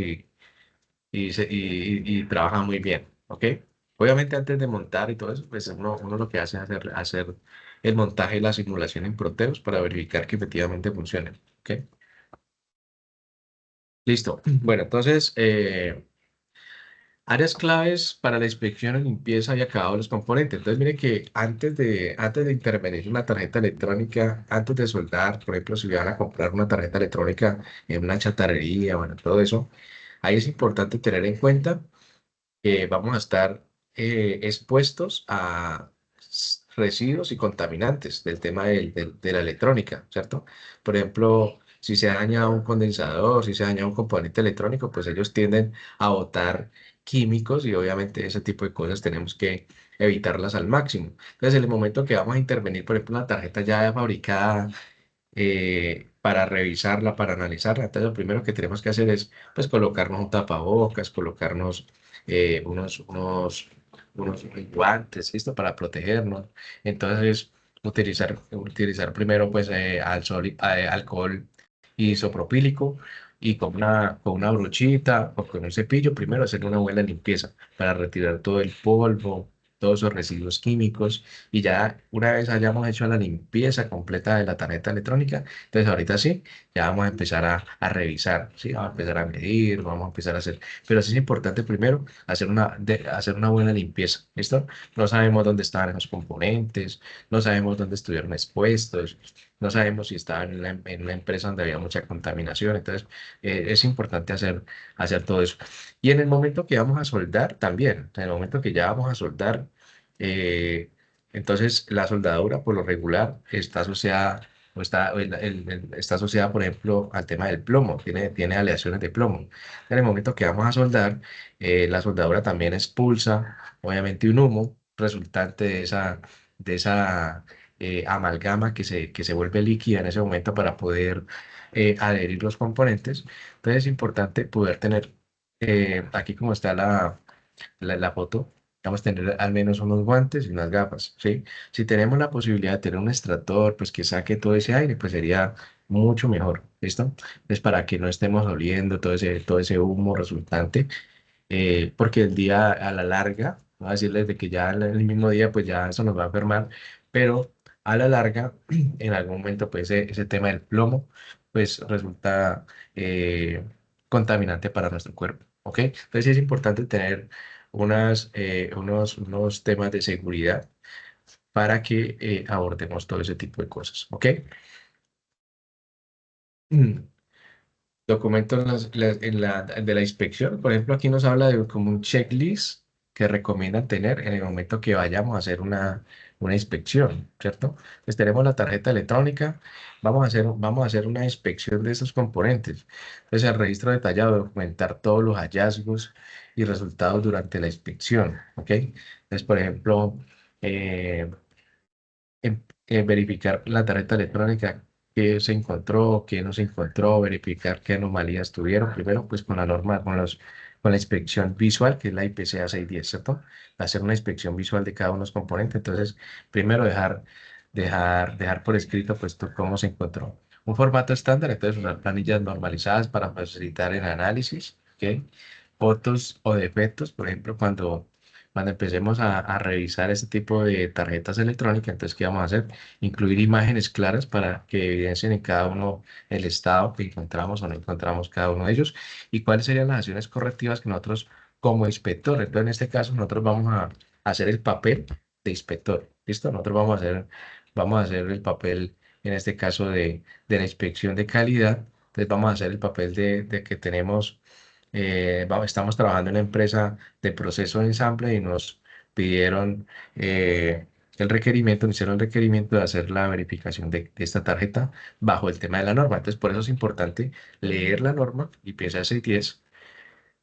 y trabaja muy bien, ¿ok? Obviamente antes de montar y todo eso, pues uno lo que hace es hacer el montaje y la simulación en Proteus para verificar que efectivamente funcione, ¿ok? Listo. Bueno, entonces, áreas claves para la inspección, limpieza y acabado de los componentes. Entonces, mire que antes de intervenir en una tarjeta electrónica, antes de soldar, por ejemplo, si van a comprar una tarjeta electrónica en una chatarrería, bueno, todo eso, ahí es importante tener en cuenta que vamos a estar expuestos a residuos y contaminantes del tema de la electrónica, ¿cierto? Por ejemplo, si se daña un condensador, si se daña un componente electrónico, pues ellos tienden a botar químicos y obviamente ese tipo de cosas tenemos que evitarlas al máximo. Entonces, en el momento que vamos a intervenir, por ejemplo, una tarjeta ya fabricada, para revisarla, para analizarla. Entonces, lo primero que tenemos que hacer es, pues, colocarnos un tapabocas, colocarnos unos guantes, ¿listo? Para protegernos. Entonces, utilizar primero, pues, alcohol isopropílico y con una brochita o con un cepillo, primero hacer una buena limpieza para retirar todo el polvo, todos esos residuos químicos y ya una vez hayamos hecho la limpieza completa de la tarjeta electrónica, entonces ahorita sí, ya vamos a empezar a revisar, ¿sí? Vamos a empezar a medir, vamos a empezar a hacer, pero sí es importante primero hacer una buena limpieza, ¿listo? No sabemos dónde estaban esos componentes, no sabemos dónde estuvieron expuestos, no sabemos si estaban en una empresa donde había mucha contaminación, entonces es importante hacer todo eso. Y en el momento que vamos a soldar también, en el momento que ya vamos a soldar, eh, entonces, la soldadura, por lo regular, está asociada, está asociada, por ejemplo, al tema del plomo, tiene aleaciones de plomo. En el momento que vamos a soldar, la soldadura también expulsa, obviamente, un humo resultante de esa amalgama que se vuelve líquida en ese momento para poder adherir los componentes. Entonces, es importante poder tener, aquí como está la foto, Vamos a tener al menos unos guantes y unas gafas, ¿sí? Si tenemos la posibilidad de tener un extractor, pues que saque todo ese aire, pues sería mucho mejor, ¿listo? Es para que no estemos oliendo todo ese humo resultante, porque el día a la larga, no voy a decirles de que ya el mismo día, pues ya eso nos va a enfermar, pero a la larga, en algún momento, pues ese tema del plomo, pues resulta contaminante para nuestro cuerpo, ¿ok? Entonces sí es importante tener unos temas de seguridad para que abordemos todo ese tipo de cosas, ¿ok? Documentos de la inspección, por ejemplo, aquí nos habla de como un checklist que recomiendan tener en el momento que vayamos a hacer una inspección, ¿cierto? Entonces tenemos la tarjeta electrónica, vamos a hacer una inspección de esos componentes. Entonces el registro detallado, documentar todos los hallazgos y resultados durante la inspección, ¿ok? Entonces, por ejemplo, eh, verificar la tarjeta electrónica, qué se encontró, qué no se encontró, verificar qué anomalías tuvieron. Primero, pues con la norma, con la inspección visual, que es la IPCA 610, ¿cierto? Hacer una inspección visual de cada uno de los componentes. Entonces, primero dejar por escrito, pues, cómo se encontró. Un formato estándar, entonces, unas planillas normalizadas para facilitar el análisis, ¿ok? Fotos o defectos, por ejemplo, cuando empecemos a revisar este tipo de tarjetas electrónicas, entonces, ¿qué vamos a hacer? Incluir imágenes claras para que evidencien en cada uno el estado que encontramos o no encontramos cada uno de ellos y cuáles serían las acciones correctivas que nosotros como inspector, entonces en este caso nosotros vamos a hacer el papel de inspector, ¿listo? Nosotros vamos a hacer el papel, en este caso de la inspección de calidad, entonces vamos a hacer el papel de que tenemos estamos trabajando en una empresa de proceso de ensamble y nos pidieron el requerimiento, nos hicieron el requerimiento de hacer la verificación de esta tarjeta bajo el tema de la norma. Entonces, por eso es importante leer la norma y piensa 610,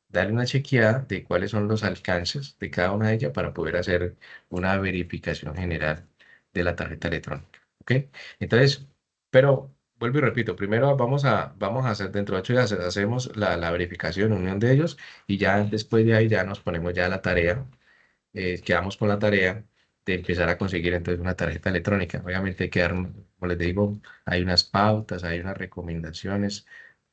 darle una chequeada de cuáles son los alcances de cada una de ellas para poder hacer una verificación general de la tarjeta electrónica. ¿Ok? Entonces, pero vuelvo y repito, primero vamos a hacer dentro de 8 días, hacemos la verificación, unión de ellos, y ya después de ahí ya nos ponemos ya la tarea, quedamos con la tarea de empezar a conseguir entonces una tarjeta electrónica. Obviamente hay que dar, como les digo, hay unas pautas, hay unas recomendaciones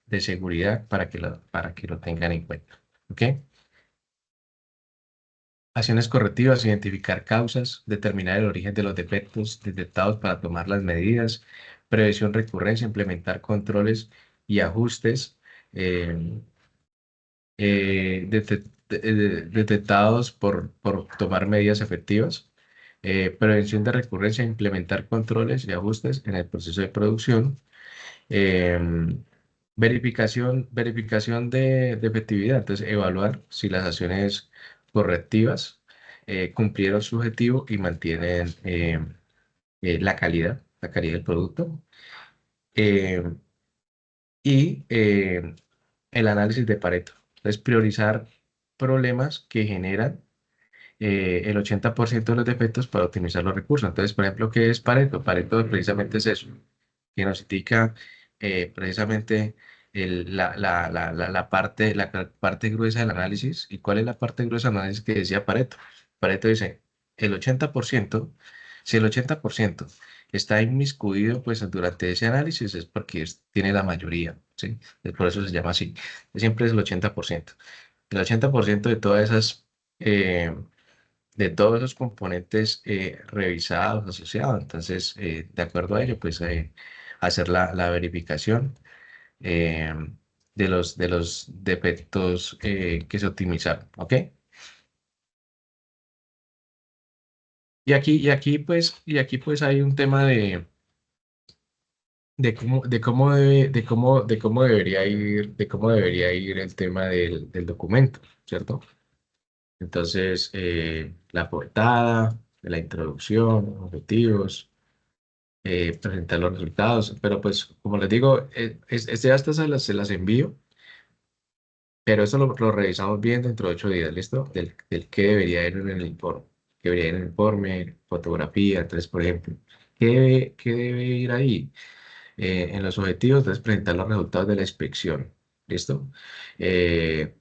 de seguridad para que lo tengan en cuenta. ¿Ok? Acciones correctivas, identificar causas, determinar el origen de los defectos detectados para tomar las medidas, prevención, recurrencia, implementar controles y ajustes eh, detectados por tomar medidas efectivas, prevención de recurrencia, implementar controles y ajustes en el proceso de producción, verificación de efectividad, entonces evaluar si las acciones correctivas cumplieron su objetivo y mantienen la calidad del producto. Eh, y el análisis de Pareto. Entonces, priorizar problemas que generan el 80% de los defectos para optimizar los recursos. Entonces, por ejemplo, ¿qué es Pareto? Pareto precisamente es eso, que nos indica precisamente la parte gruesa del análisis. ¿Y cuál es la parte gruesa del análisis que decía Pareto? Pareto dice, el 80%, si el 80% está inmiscuido pues, durante ese análisis es porque tiene la mayoría, ¿sí? Por eso se llama así. Siempre es el 80%. El 80% de todas esas... eh, de todos esos componentes revisados, asociados. Entonces, de acuerdo a ello, pues hacer la verificación eh, de los defectos que se optimizaron. ¿Ok? Y aquí, pues hay un tema de cómo debería ir el tema del documento, ¿cierto? Entonces, la portada, la introducción, objetivos, presentar los resultados, pero pues como les digo, este hasta se las envío, pero eso lo revisamos bien dentro de 8 días, ¿listo? Del qué debería ir en el informe, qué debería ir en el informe, fotografía, entonces, por ejemplo, ¿qué debe ir ahí? En los objetivos, entonces presentar los resultados de la inspección, ¿listo? Eh,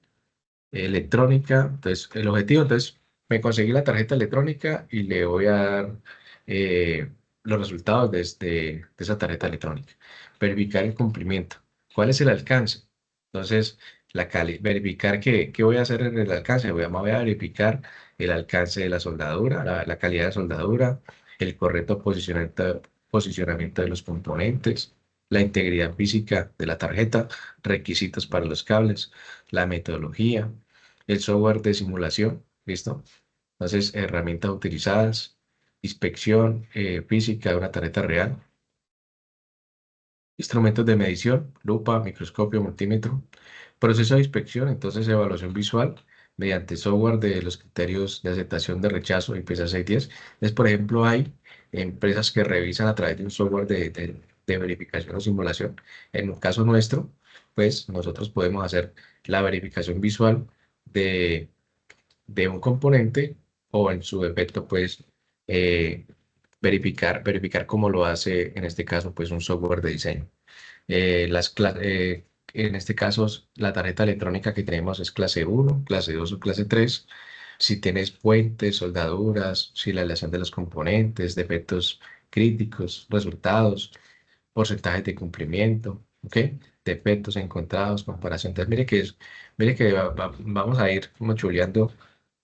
electrónica, entonces el objetivo, entonces, Me conseguí la tarjeta electrónica y le voy a dar los resultados de esa tarjeta electrónica. Verificar el cumplimiento. ¿Cuál es el alcance? Entonces, verificar qué voy a hacer en el alcance. Voy a verificar el alcance de la soldadura, la calidad de soldadura, el correcto posicionamiento de los componentes, la integridad física de la tarjeta, requisitos para los cables, la metodología, el software de simulación. ¿Listo? Entonces, herramientas utilizadas, inspección física de una tarjeta real, instrumentos de medición, lupa, microscopio, multímetro, proceso de inspección, entonces evaluación visual mediante software de los criterios de aceptación de rechazo IPSA 610. Entonces, por ejemplo, hay empresas que revisan a través de un software de verificación o simulación. En un caso nuestro, pues nosotros podemos hacer la verificación visual de de un componente o en su defecto, pues, eh, verificar cómo lo hace, en este caso, pues, un software de diseño. En este caso, la tarjeta electrónica que tenemos es clase uno, clase 2 o clase 3. Si tienes puentes, soldaduras, si la aleación de los componentes, defectos críticos, resultados, porcentajes de cumplimiento, ¿ok? Defectos encontrados, comparación. Entonces, mire que vamos a ir como chuleando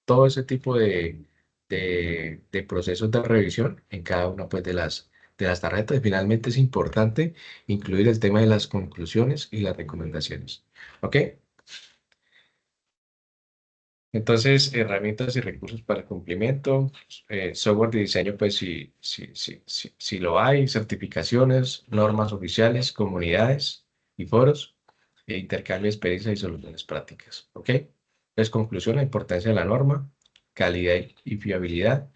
todo ese tipo de procesos de revisión en cada una pues, de las tarjetas. Y finalmente es importante incluir el tema de las conclusiones y las recomendaciones. ¿Ok? Entonces, herramientas y recursos para el cumplimiento, software de diseño, pues si lo hay, certificaciones, normas oficiales, comunidades y foros, intercambio de experiencias y soluciones prácticas. ¿Ok? Entonces, conclusión, la importancia de la norma, calidad y fiabilidad,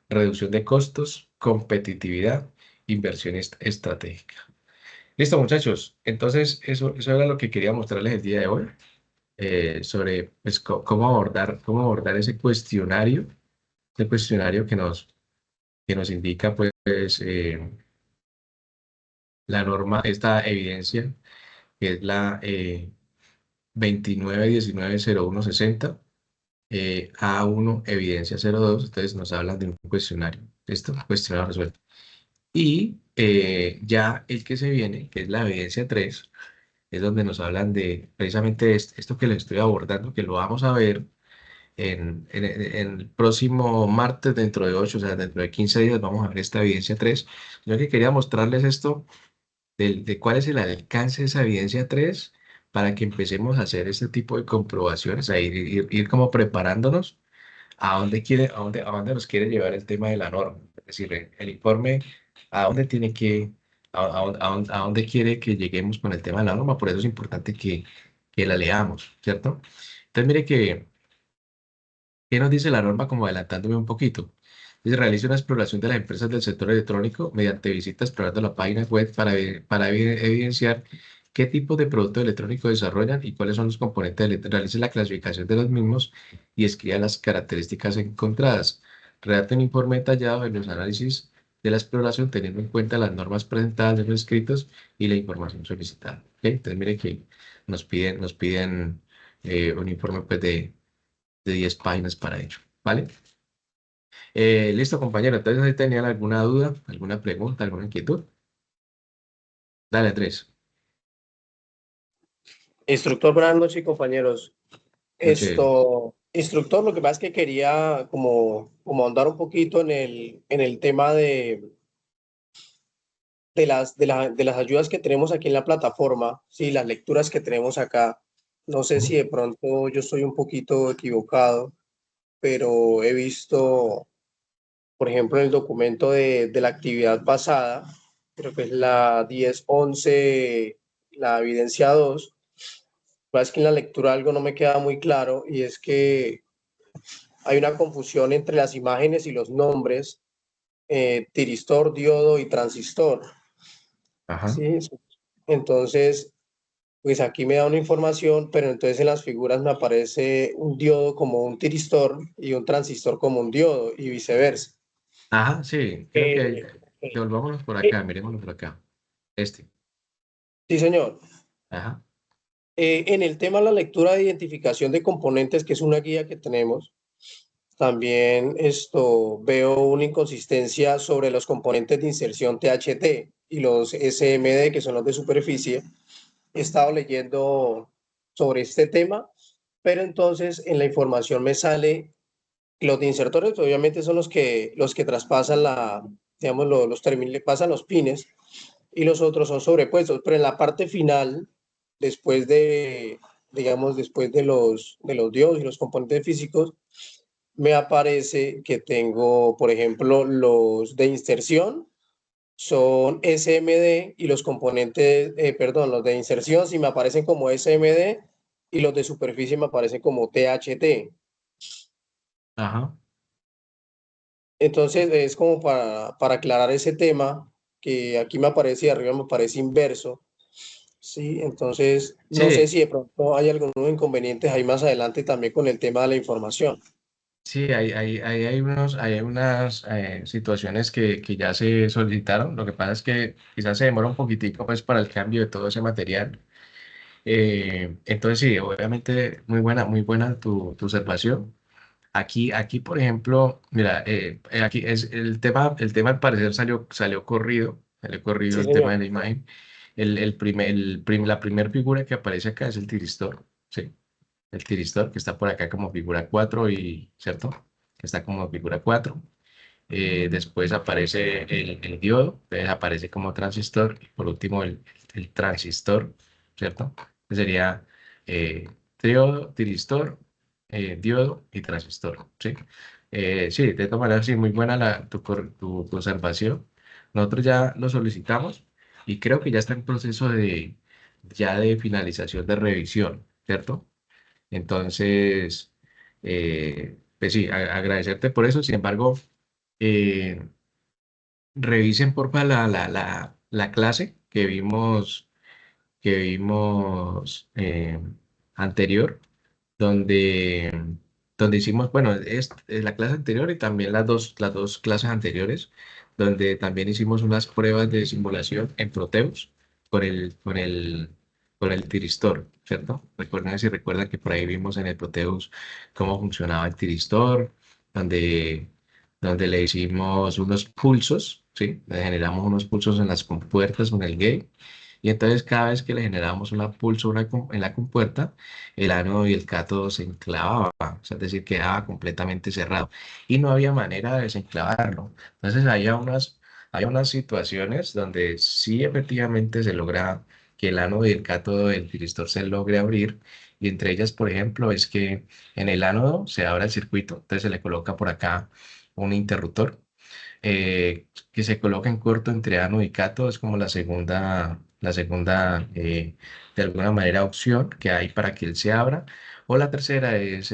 reducción de costos, competitividad, inversión estratégica. Listo, muchachos. Entonces, eso era lo que quería mostrarles el día de hoy sobre pues, cómo abordar ese cuestionario que nos indica pues, la norma, esta evidencia, que es la 29190160, A1 evidencia 02. Entonces nos hablan de un cuestionario. ¿Listo? Cuestionario resuelto. Y ya el que se viene, que es la evidencia 3, es donde nos hablan de precisamente esto que les estoy abordando, que lo vamos a ver en el próximo martes, dentro de 8, o sea, dentro de 15 días, vamos a ver esta evidencia 3. Yo que quería mostrarles esto de cuál es el alcance de esa evidencia 3 para que empecemos a hacer este tipo de comprobaciones, a ir como preparándonos a dónde nos quiere llevar el tema de la norma. Es decir, el informe, a dónde tiene que, a dónde quiere que lleguemos con el tema de la norma. Por eso es importante que la leamos, ¿cierto? Entonces, mire que ¿qué nos dice la norma? Como adelantándome un poquito. Dice, realiza una exploración de las empresas del sector electrónico mediante visitas explorando la página web para evidenciar qué tipos de productos electrónicos desarrollan y cuáles son los componentes. Realice la clasificación de los mismos y escriba las características encontradas. Redacte un informe detallado de los análisis de la exploración teniendo en cuenta las normas presentadas en los escritos y la información solicitada. ¿Ok? Entonces, mire que nos piden un informe pues, de 10 páginas para ello, ¿vale? Listo, compañero. Entonces, si tenían alguna duda, alguna pregunta, alguna inquietud, dale, Andrés. Instructor, buenas noches, compañeros. Noche. Instructor, lo que pasa es que quería como andar un poquito en el tema de las ayudas que tenemos aquí en la plataforma, sí, las lecturas que tenemos acá. No sé si de pronto yo estoy un poquito equivocado, pero he visto, por ejemplo, en el documento de la actividad pasada, creo que es la 1011, la evidencia 2. Es que en la lectura algo no me queda muy claro y es que hay una confusión entre las imágenes y los nombres, tiristor, diodo y transistor. Ajá. ¿Sí? Entonces, pues aquí me da una información, pero entonces en las figuras me aparece un diodo como un tiristor y un transistor como un diodo y viceversa. Ajá, sí. Creo que Eh, devolvámonos por acá, miremoslo por acá. Este. sí, señor. Ajá. En el tema de la lectura de identificación de componentes, que es una guía que tenemos, También veo una inconsistencia sobre los componentes de inserción THT y los SMD, que son los de superficie. He estado leyendo sobre este tema, pero entonces en la información me sale los de insertores, obviamente son los que traspasan digamos, los términos, le pasan los pines, y los otros son sobrepuestos, pero en la parte final, después digamos, después de los diodos y los componentes físicos, me aparece que tengo, por ejemplo, los de inserción son SMD y los componentes, perdón, los de inserción sí me aparecen como SMD y los de superficie me aparecen como THT. Ajá. Entonces es como para aclarar ese tema, que aquí me aparece y arriba me aparece inverso. Sí, entonces no sé Sí, si de pronto hay algunos inconvenientes ahí más adelante también con el tema de la información. sí, hay unas situaciones que ya se solicitaron. Lo que pasa es que quizás se demora un poquitico pues, para el cambio de todo ese material. Entonces, sí, obviamente muy buena tu observación. Aquí, por ejemplo, mira, aquí es el tema al parecer salió corrido Sí, el tema señor. de la imagen. La primera figura que aparece acá es el tiristor, ¿sí? El tiristor que está por acá como figura 4 ¿cierto? Que está como figura 4. Después aparece el diodo, entonces aparece como transistor, y por último el transistor, ¿cierto? Que sería triodo, tiristor, diodo y transistor, ¿sí? Sí, de todas maneras, sí, muy buena tu observación. Nosotros ya lo solicitamos y creo que ya está en proceso ya de finalización de revisión, ¿cierto? Entonces, pues sí, agradecerte por eso. Sin embargo, eh, revisen porfa la clase que vimos anterior, donde, donde hicimos, bueno, es la clase anterior y también las dos clases anteriores, donde también hicimos unas pruebas de simulación en Proteus con con el tiristor, ¿cierto? Recuerden si recuerdan que por ahí vimos en el Proteus cómo funcionaba el tiristor, donde, donde le hicimos unos pulsos, ¿sí? Le generamos unos pulsos en las compuertas o en el gate. Y entonces cada vez que le generábamos una pulso en la compuerta, el ánodo y el cátodo se enclavaban, o sea, es decir, quedaba completamente cerrado y no había manera de desenclavarlo. Entonces había unas situaciones donde sí efectivamente se logra que el ánodo y el cátodo del tiristor se logre abrir, y entre ellas, por ejemplo, es que en el ánodo se abra el circuito, entonces se le coloca por acá un interruptor que se coloca en corto entre ano y cato, es como la segunda de alguna manera opción que hay para que él se abra, o la tercera es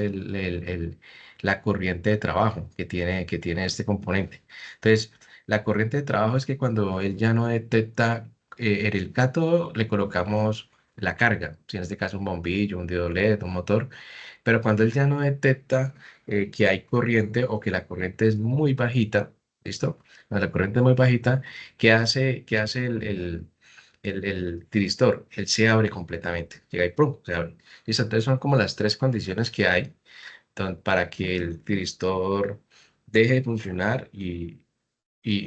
la corriente de trabajo que tiene este componente. Entonces, la corriente de trabajo es que cuando él ya no detecta en el cátodo, le colocamos la carga, si en este caso un bombillo, un diodo LED, un motor, pero cuando él ya no detecta que hay corriente o que la corriente es muy bajita, ¿listo? Cuando la corriente es muy bajita, qué hace el tiristor? Él se abre completamente, llega y ¡pum! Se abre. ¿Listo? Entonces son como las tres condiciones que hay para que el tiristor deje de funcionar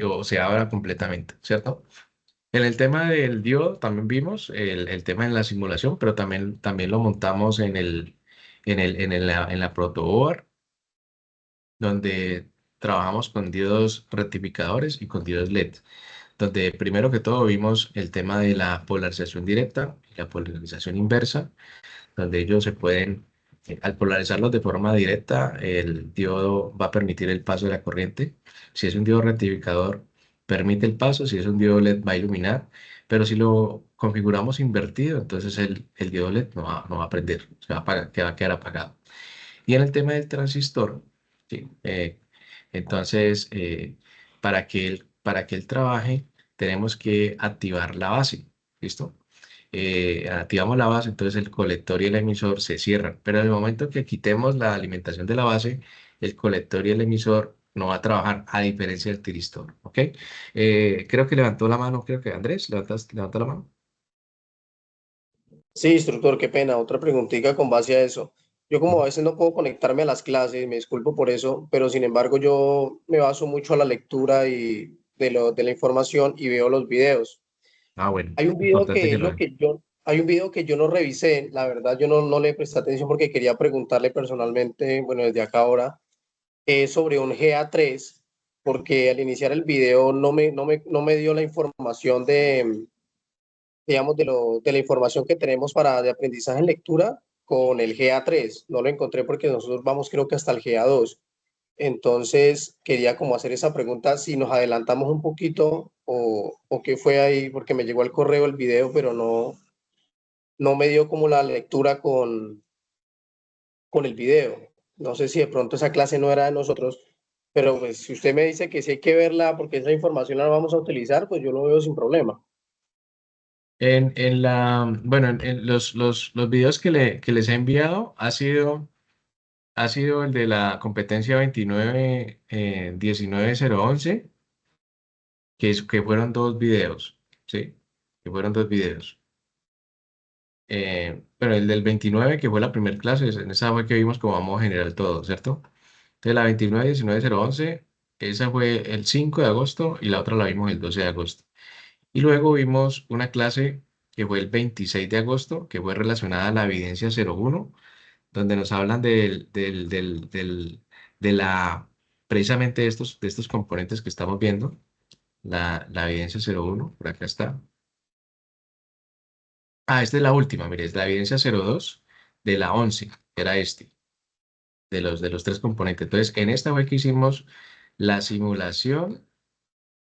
o se abra completamente, ¿cierto? En el tema del diodo también vimos el tema en la simulación, pero también lo montamos en la protoboard, donde trabajamos con diodos rectificadores y con diodos LED, donde primero que todo vimos el tema de la polarización directa y la polarización inversa, donde ellos se pueden, al polarizarlos de forma directa, el diodo va a permitir el paso de la corriente. Si es un diodo rectificador, permite el paso; si es un diodo LED, va a iluminar, pero si lo configuramos invertido, entonces el diodo LED no va a prender, que va a quedar apagado. Y en el tema del transistor, ¿sí? Entonces, para que él trabaje, tenemos que activar la base, ¿listo? Activamos la base, entonces el colector y el emisor se cierran, pero en el momento que quitemos la alimentación de la base, el colector y el emisor no va a trabajar, a diferencia del tiristor, ¿ok? Creo que levantó la mano, creo que Andrés, levanta la mano. Sí, instructor, qué pena. Otra preguntita con base a eso. Yo como a veces no puedo conectarme a las clases, me disculpo por eso, pero sin embargo yo me baso mucho a la lectura y de la información y veo los videos. Ah, bueno, Hay un video importante que que es lo lo vean. que yo, hay un video que yo no revisé, la verdad yo no le presté atención porque quería preguntarle personalmente, bueno, desde acá ahora, sobre un GA3, porque al iniciar el video no me dio la información de, digamos, de la información que tenemos para de aprendizaje en lectura con el GA3. No lo encontré porque nosotros vamos creo que hasta el GA2. Entonces, quería como hacer esa pregunta, si nos adelantamos un poquito o qué fue ahí, porque me llegó al correo el video, pero no me dio como la lectura con el video. No sé si de pronto esa clase no era de nosotros, pero pues si usted me dice que sí hay que verla porque esa información la vamos a utilizar, pues yo lo veo sin problema. Bueno, en los videos que les he enviado ha sido el de la competencia 29, 19011, que fueron dos videos, ¿sí? Que fueron dos videos. Pero el del 29, que fue la primera clase, en esa fue que vimos cómo vamos a generar todo, ¿cierto? Entonces la 29, 19011, esa fue el 5 de agosto y la otra la vimos el 12 de agosto. Y luego vimos una clase que fue el 26 de agosto, que fue relacionada a la evidencia 01, donde nos hablan de precisamente de estos componentes que estamos viendo, la evidencia 01, por acá está. Ah, esta es la última, mire, es la evidencia 02 de la 11, que era este, de los tres componentes. Entonces, en esta fue que hicimos la simulación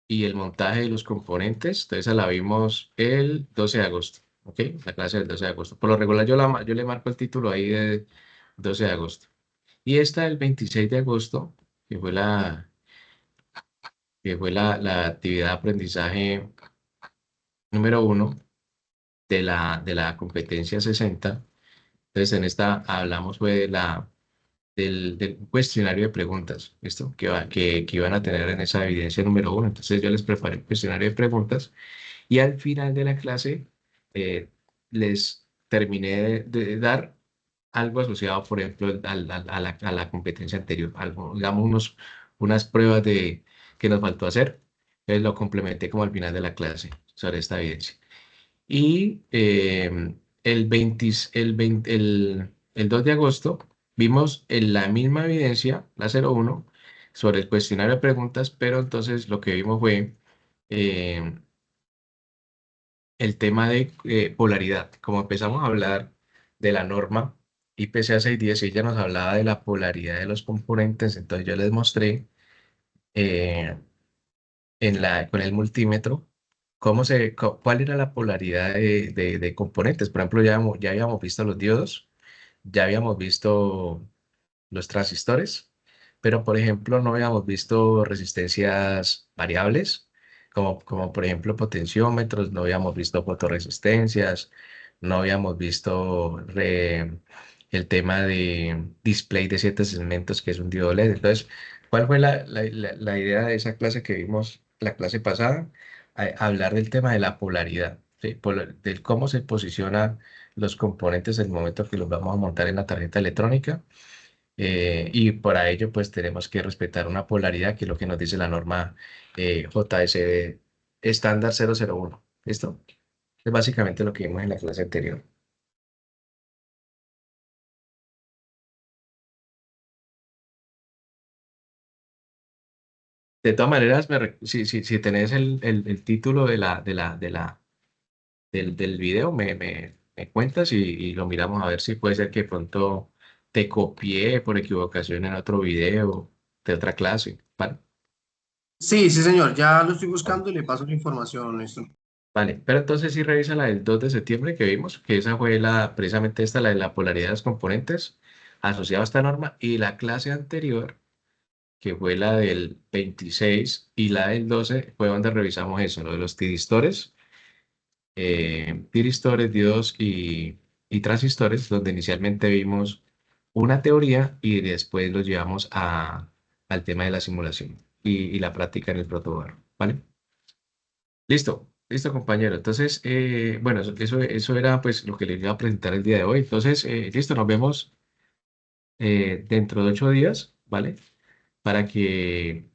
y el montaje de los componentes. Entonces, esa la vimos el 12 de agosto, ¿ok? La clase del 12 de agosto. Por lo regular, yo le marco el título ahí de 12 de agosto. Y esta del 26 de agosto, que fue la actividad de aprendizaje número uno de la competencia 60. Entonces, en esta hablamos fue del cuestionario de preguntas, ¿listo? Que iban a tener en esa evidencia número uno. Entonces, yo les preparé el cuestionario de preguntas y al final de la clase eh, les terminé de dar algo asociado, por ejemplo, a la competencia anterior, algo, digamos, unas pruebas que nos faltó hacer. Entonces, lo complementé como al final de la clase sobre esta evidencia. Y el 2 de agosto vimos en la misma evidencia, la 01, sobre el cuestionario de preguntas, pero entonces lo que vimos fue eh, el tema de polaridad. Como empezamos a hablar de la norma IPCA 610, ella nos hablaba de la polaridad de los componentes, entonces yo les mostré eh, con el multímetro cuál era la polaridad de componentes. Por ejemplo, ya habíamos visto los diodos, ya habíamos visto los transistores, pero por ejemplo no habíamos visto resistencias variables, como por ejemplo potenciómetros, no habíamos visto fotoresistencias, no habíamos visto el tema de display de ciertos segmentos, que es un diodo LED. Entonces, ¿cuál fue la idea de esa clase que vimos la clase pasada? Hablar del tema de la polaridad, ¿sí? Del cómo se posicionan los componentes en el momento que los vamos a montar en la tarjeta electrónica. Y para ello, pues tenemos que respetar una polaridad, que es lo que nos dice la norma JSD estándar 001. ¿Listo? Es básicamente lo que vimos en la clase anterior. De todas maneras, si tenés el título del video, me cuentas y lo miramos a ver si puede ser que pronto te copié por equivocación en otro video de otra clase. ¿Vale? Sí, sí, señor, ya lo estoy Vale. buscando y le paso la información, Néstor. Vale, pero entonces sí revisa la del 2 de septiembre que vimos, que esa fue precisamente esta, la de la polaridad de los componentes asociada a esta norma, y la clase anterior, que fue la del 26 y la del 12, fue donde revisamos eso, lo de los tiristores, diodos y transistores, donde inicialmente vimos una teoría y después lo llevamos al tema de la simulación y la práctica en el protoboard, ¿vale? Listo, listo, compañero. Entonces, bueno, eso era pues lo que les iba a presentar el día de hoy. Entonces, listo, nos vemos dentro de 8 días, ¿vale? Para que,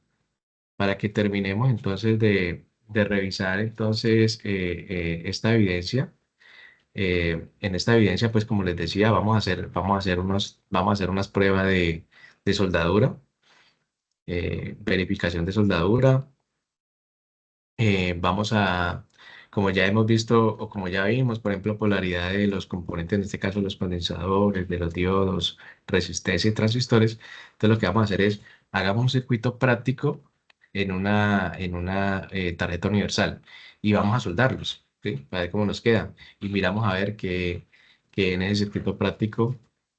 para que terminemos entonces de revisar entonces esta evidencia. En esta evidencia, pues como les decía, vamos a hacer unas pruebas de soldadura, verificación de soldadura. Vamos a, como ya hemos visto o como ya vimos, por ejemplo, polaridad de los componentes, en este caso los condensadores, de los diodos, resistencia y transistores. Entonces lo que vamos a hacer es, hagamos un circuito práctico en una tarjeta universal y vamos a soldarlos, ¿sí? Para ver cómo nos queda. Y miramos a ver qué en ese circuito práctico,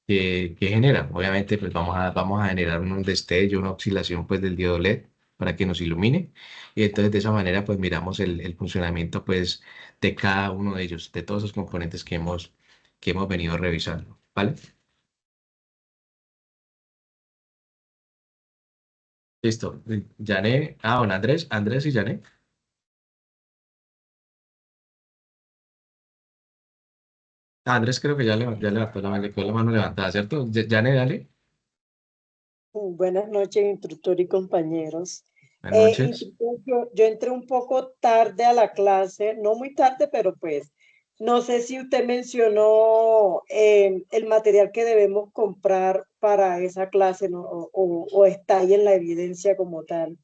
qué genera. Obviamente, pues vamos a generar un destello, una oscilación pues del diodo LED para que nos ilumine. Y entonces de esa manera pues miramos el funcionamiento pues de cada uno de ellos, de todos esos componentes que hemos venido revisando, ¿vale? Listo. Yané, bueno, Andrés y Yané. Andrés creo que ya levantó la mano, con la mano levantada, ¿cierto? Yané, dale. Buenas noches, instructor y compañeros. Buenas noches. Instructor, yo entré un poco tarde a la clase, no muy tarde, pero pues no sé si usted mencionó el material que debemos comprar para esa clase, ¿no? O está ahí en la evidencia como tal.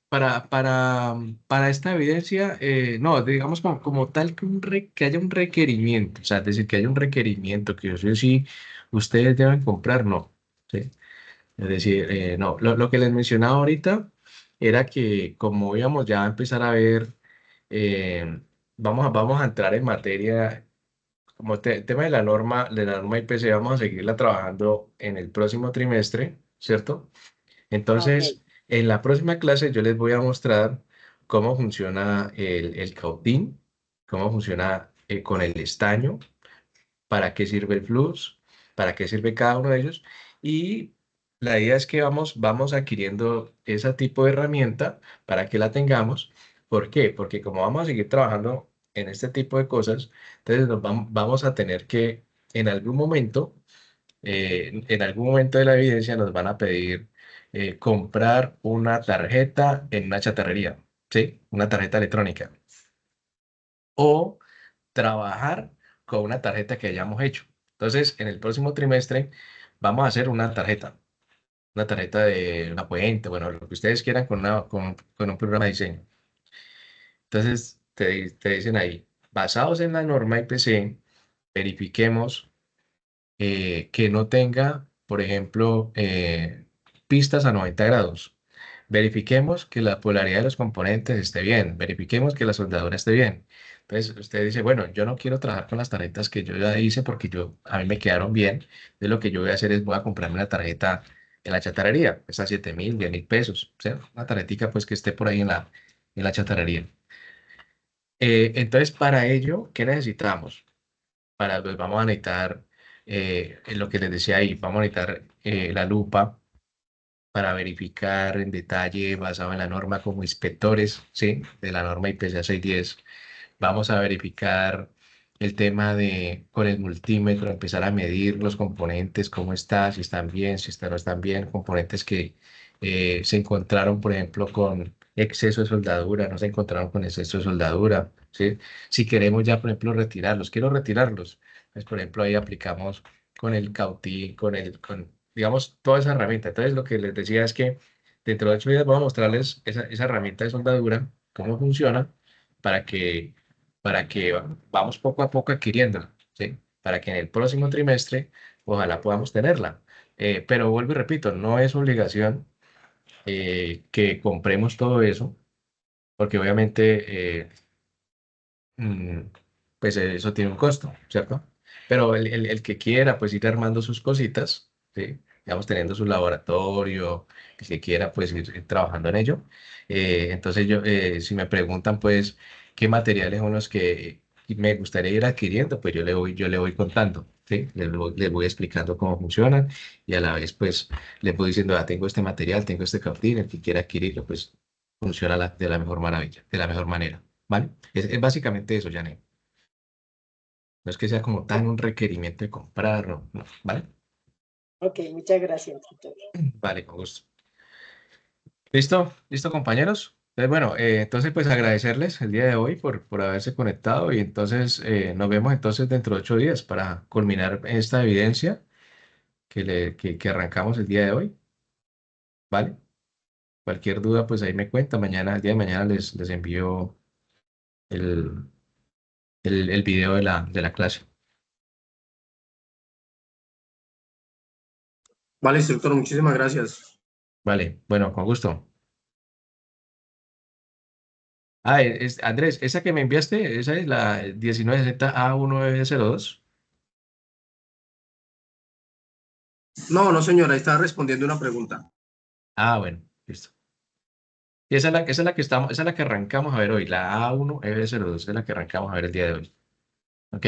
Para esta evidencia, no, digamos como tal que haya un requerimiento, o sea, es decir, que haya un requerimiento que yo sé si ustedes deben comprar, no. ¿Sí? Es decir, no, lo que les mencionaba ahorita era que como íbamos ya a empezar a ver, eh, vamos a entrar en materia, como tema de la norma IPC, vamos a seguirla trabajando en el próximo trimestre, ¿cierto? Ah, ok, Entonces, en la próxima clase yo les voy a mostrar cómo funciona el cautín, cómo funciona con el estaño, para qué sirve el flux, para qué sirve cada uno de ellos. Y la idea es que vamos adquiriendo ese tipo de herramienta para que la tengamos. ¿Por qué? Porque como vamos a seguir trabajando en este tipo de cosas, entonces vamos a tener que en algún momento de la evidencia nos van a pedir comprar una tarjeta en una chatarrería, ¿sí? Una tarjeta electrónica. O trabajar con una tarjeta que hayamos hecho. Entonces, en el próximo trimestre vamos a hacer una tarjeta de una fuente, bueno, lo que ustedes quieran con un programa de diseño. Entonces, te dicen ahí, basados en la norma IPC, verifiquemos que no tenga, por ejemplo, pistas a 90 grados. Verifiquemos que la polaridad de los componentes esté bien. Verifiquemos que la soldadura esté bien. Entonces, usted dice, bueno, yo no quiero trabajar con las tarjetas que yo ya hice porque a mí me quedaron bien. Entonces, lo que yo voy a hacer es voy a comprarme una tarjeta en la chatarrería. Está 7.000, 10.000 pesos. O sea, una tarjetita pues que esté por ahí en la chatarrería. Entonces, para ello, ¿qué necesitamos? Pues vamos a necesitar, en lo que les decía ahí, vamos a necesitar la lupa para verificar en detalle, basado en la norma como inspectores, ¿sí? De la norma IPCA 610. Vamos a verificar el tema con el multímetro, empezar a medir los componentes, cómo está, si están bien, no están bien, componentes que se encontraron, por ejemplo, con exceso de soldadura, no se encontraron con exceso de soldadura, ¿sí? Si queremos ya, por ejemplo, retirarlos, quiero retirarlos, pues, por ejemplo, ahí aplicamos con el cautín, digamos, toda esa herramienta. Entonces, lo que les decía es que dentro de 8 días voy a mostrarles esa herramienta de soldadura, cómo funciona, para que vamos poco a poco adquiriéndola, ¿sí? Para que en el próximo trimestre ojalá podamos tenerla. Pero vuelvo y repito, no es obligación que compremos todo eso, porque obviamente mm, pues eso tiene un costo, ¿cierto? Pero el que quiera pues ir armando sus cositas, ¿sí? Digamos, teniendo su laboratorio, el que quiera pues ir trabajando en ello. Entonces si me preguntan pues qué materiales son los que me gustaría ir adquiriendo, pues yo le voy contando, ¿sí? Les voy explicando cómo funcionan y a la vez pues les voy diciendo, tengo este material, tengo este cartel, el que quiera adquirirlo pues funciona de la mejor maravilla, de la mejor manera. ¿Vale? Es básicamente eso, Janet. No es que sea como tan un requerimiento de comprar, no, no, ¿vale? Ok, muchas gracias, tutor. Vale, con gusto. ¿Listo? ¿Listo, compañeros? Bueno, entonces pues agradecerles el día de hoy por haberse conectado y entonces nos vemos entonces dentro de 8 días para culminar esta evidencia que arrancamos el día de hoy, ¿vale? Cualquier duda pues ahí me cuenta, mañana, el día de mañana les envío el, el video de la clase. Vale, instructor, muchísimas gracias. Vale, bueno, con gusto. Andrés, esa que me enviaste, esa es la 1960A1902. No, no, señora, está respondiendo una pregunta. Ah, bueno, listo. Y esa es la que estamos, esa es la que arrancamos a ver hoy, la A1EB02, es la que arrancamos a ver el día de hoy. ¿Ok?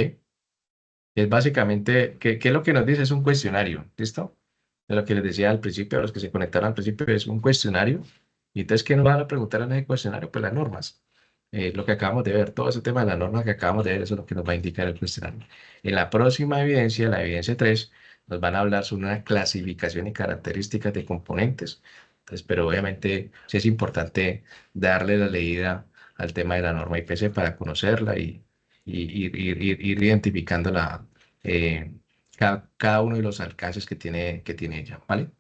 Es básicamente, ¿qué es lo que nos dice? Es un cuestionario, ¿listo? De lo que les decía al principio, a los que se conectaron al principio, es un cuestionario. Y entonces, ¿qué nos van a preguntar en ese cuestionario? Pues las normas. Lo que acabamos de ver, todo ese tema de las normas que acabamos de ver, eso es lo que nos va a indicar el cuestionario. En la próxima evidencia, la evidencia 3, nos van a hablar sobre una clasificación y características de componentes. Entonces, pero obviamente sí es importante darle la leída al tema de la norma IPC para conocerla y ir identificando cada uno de los alcances que tiene ella, ¿vale?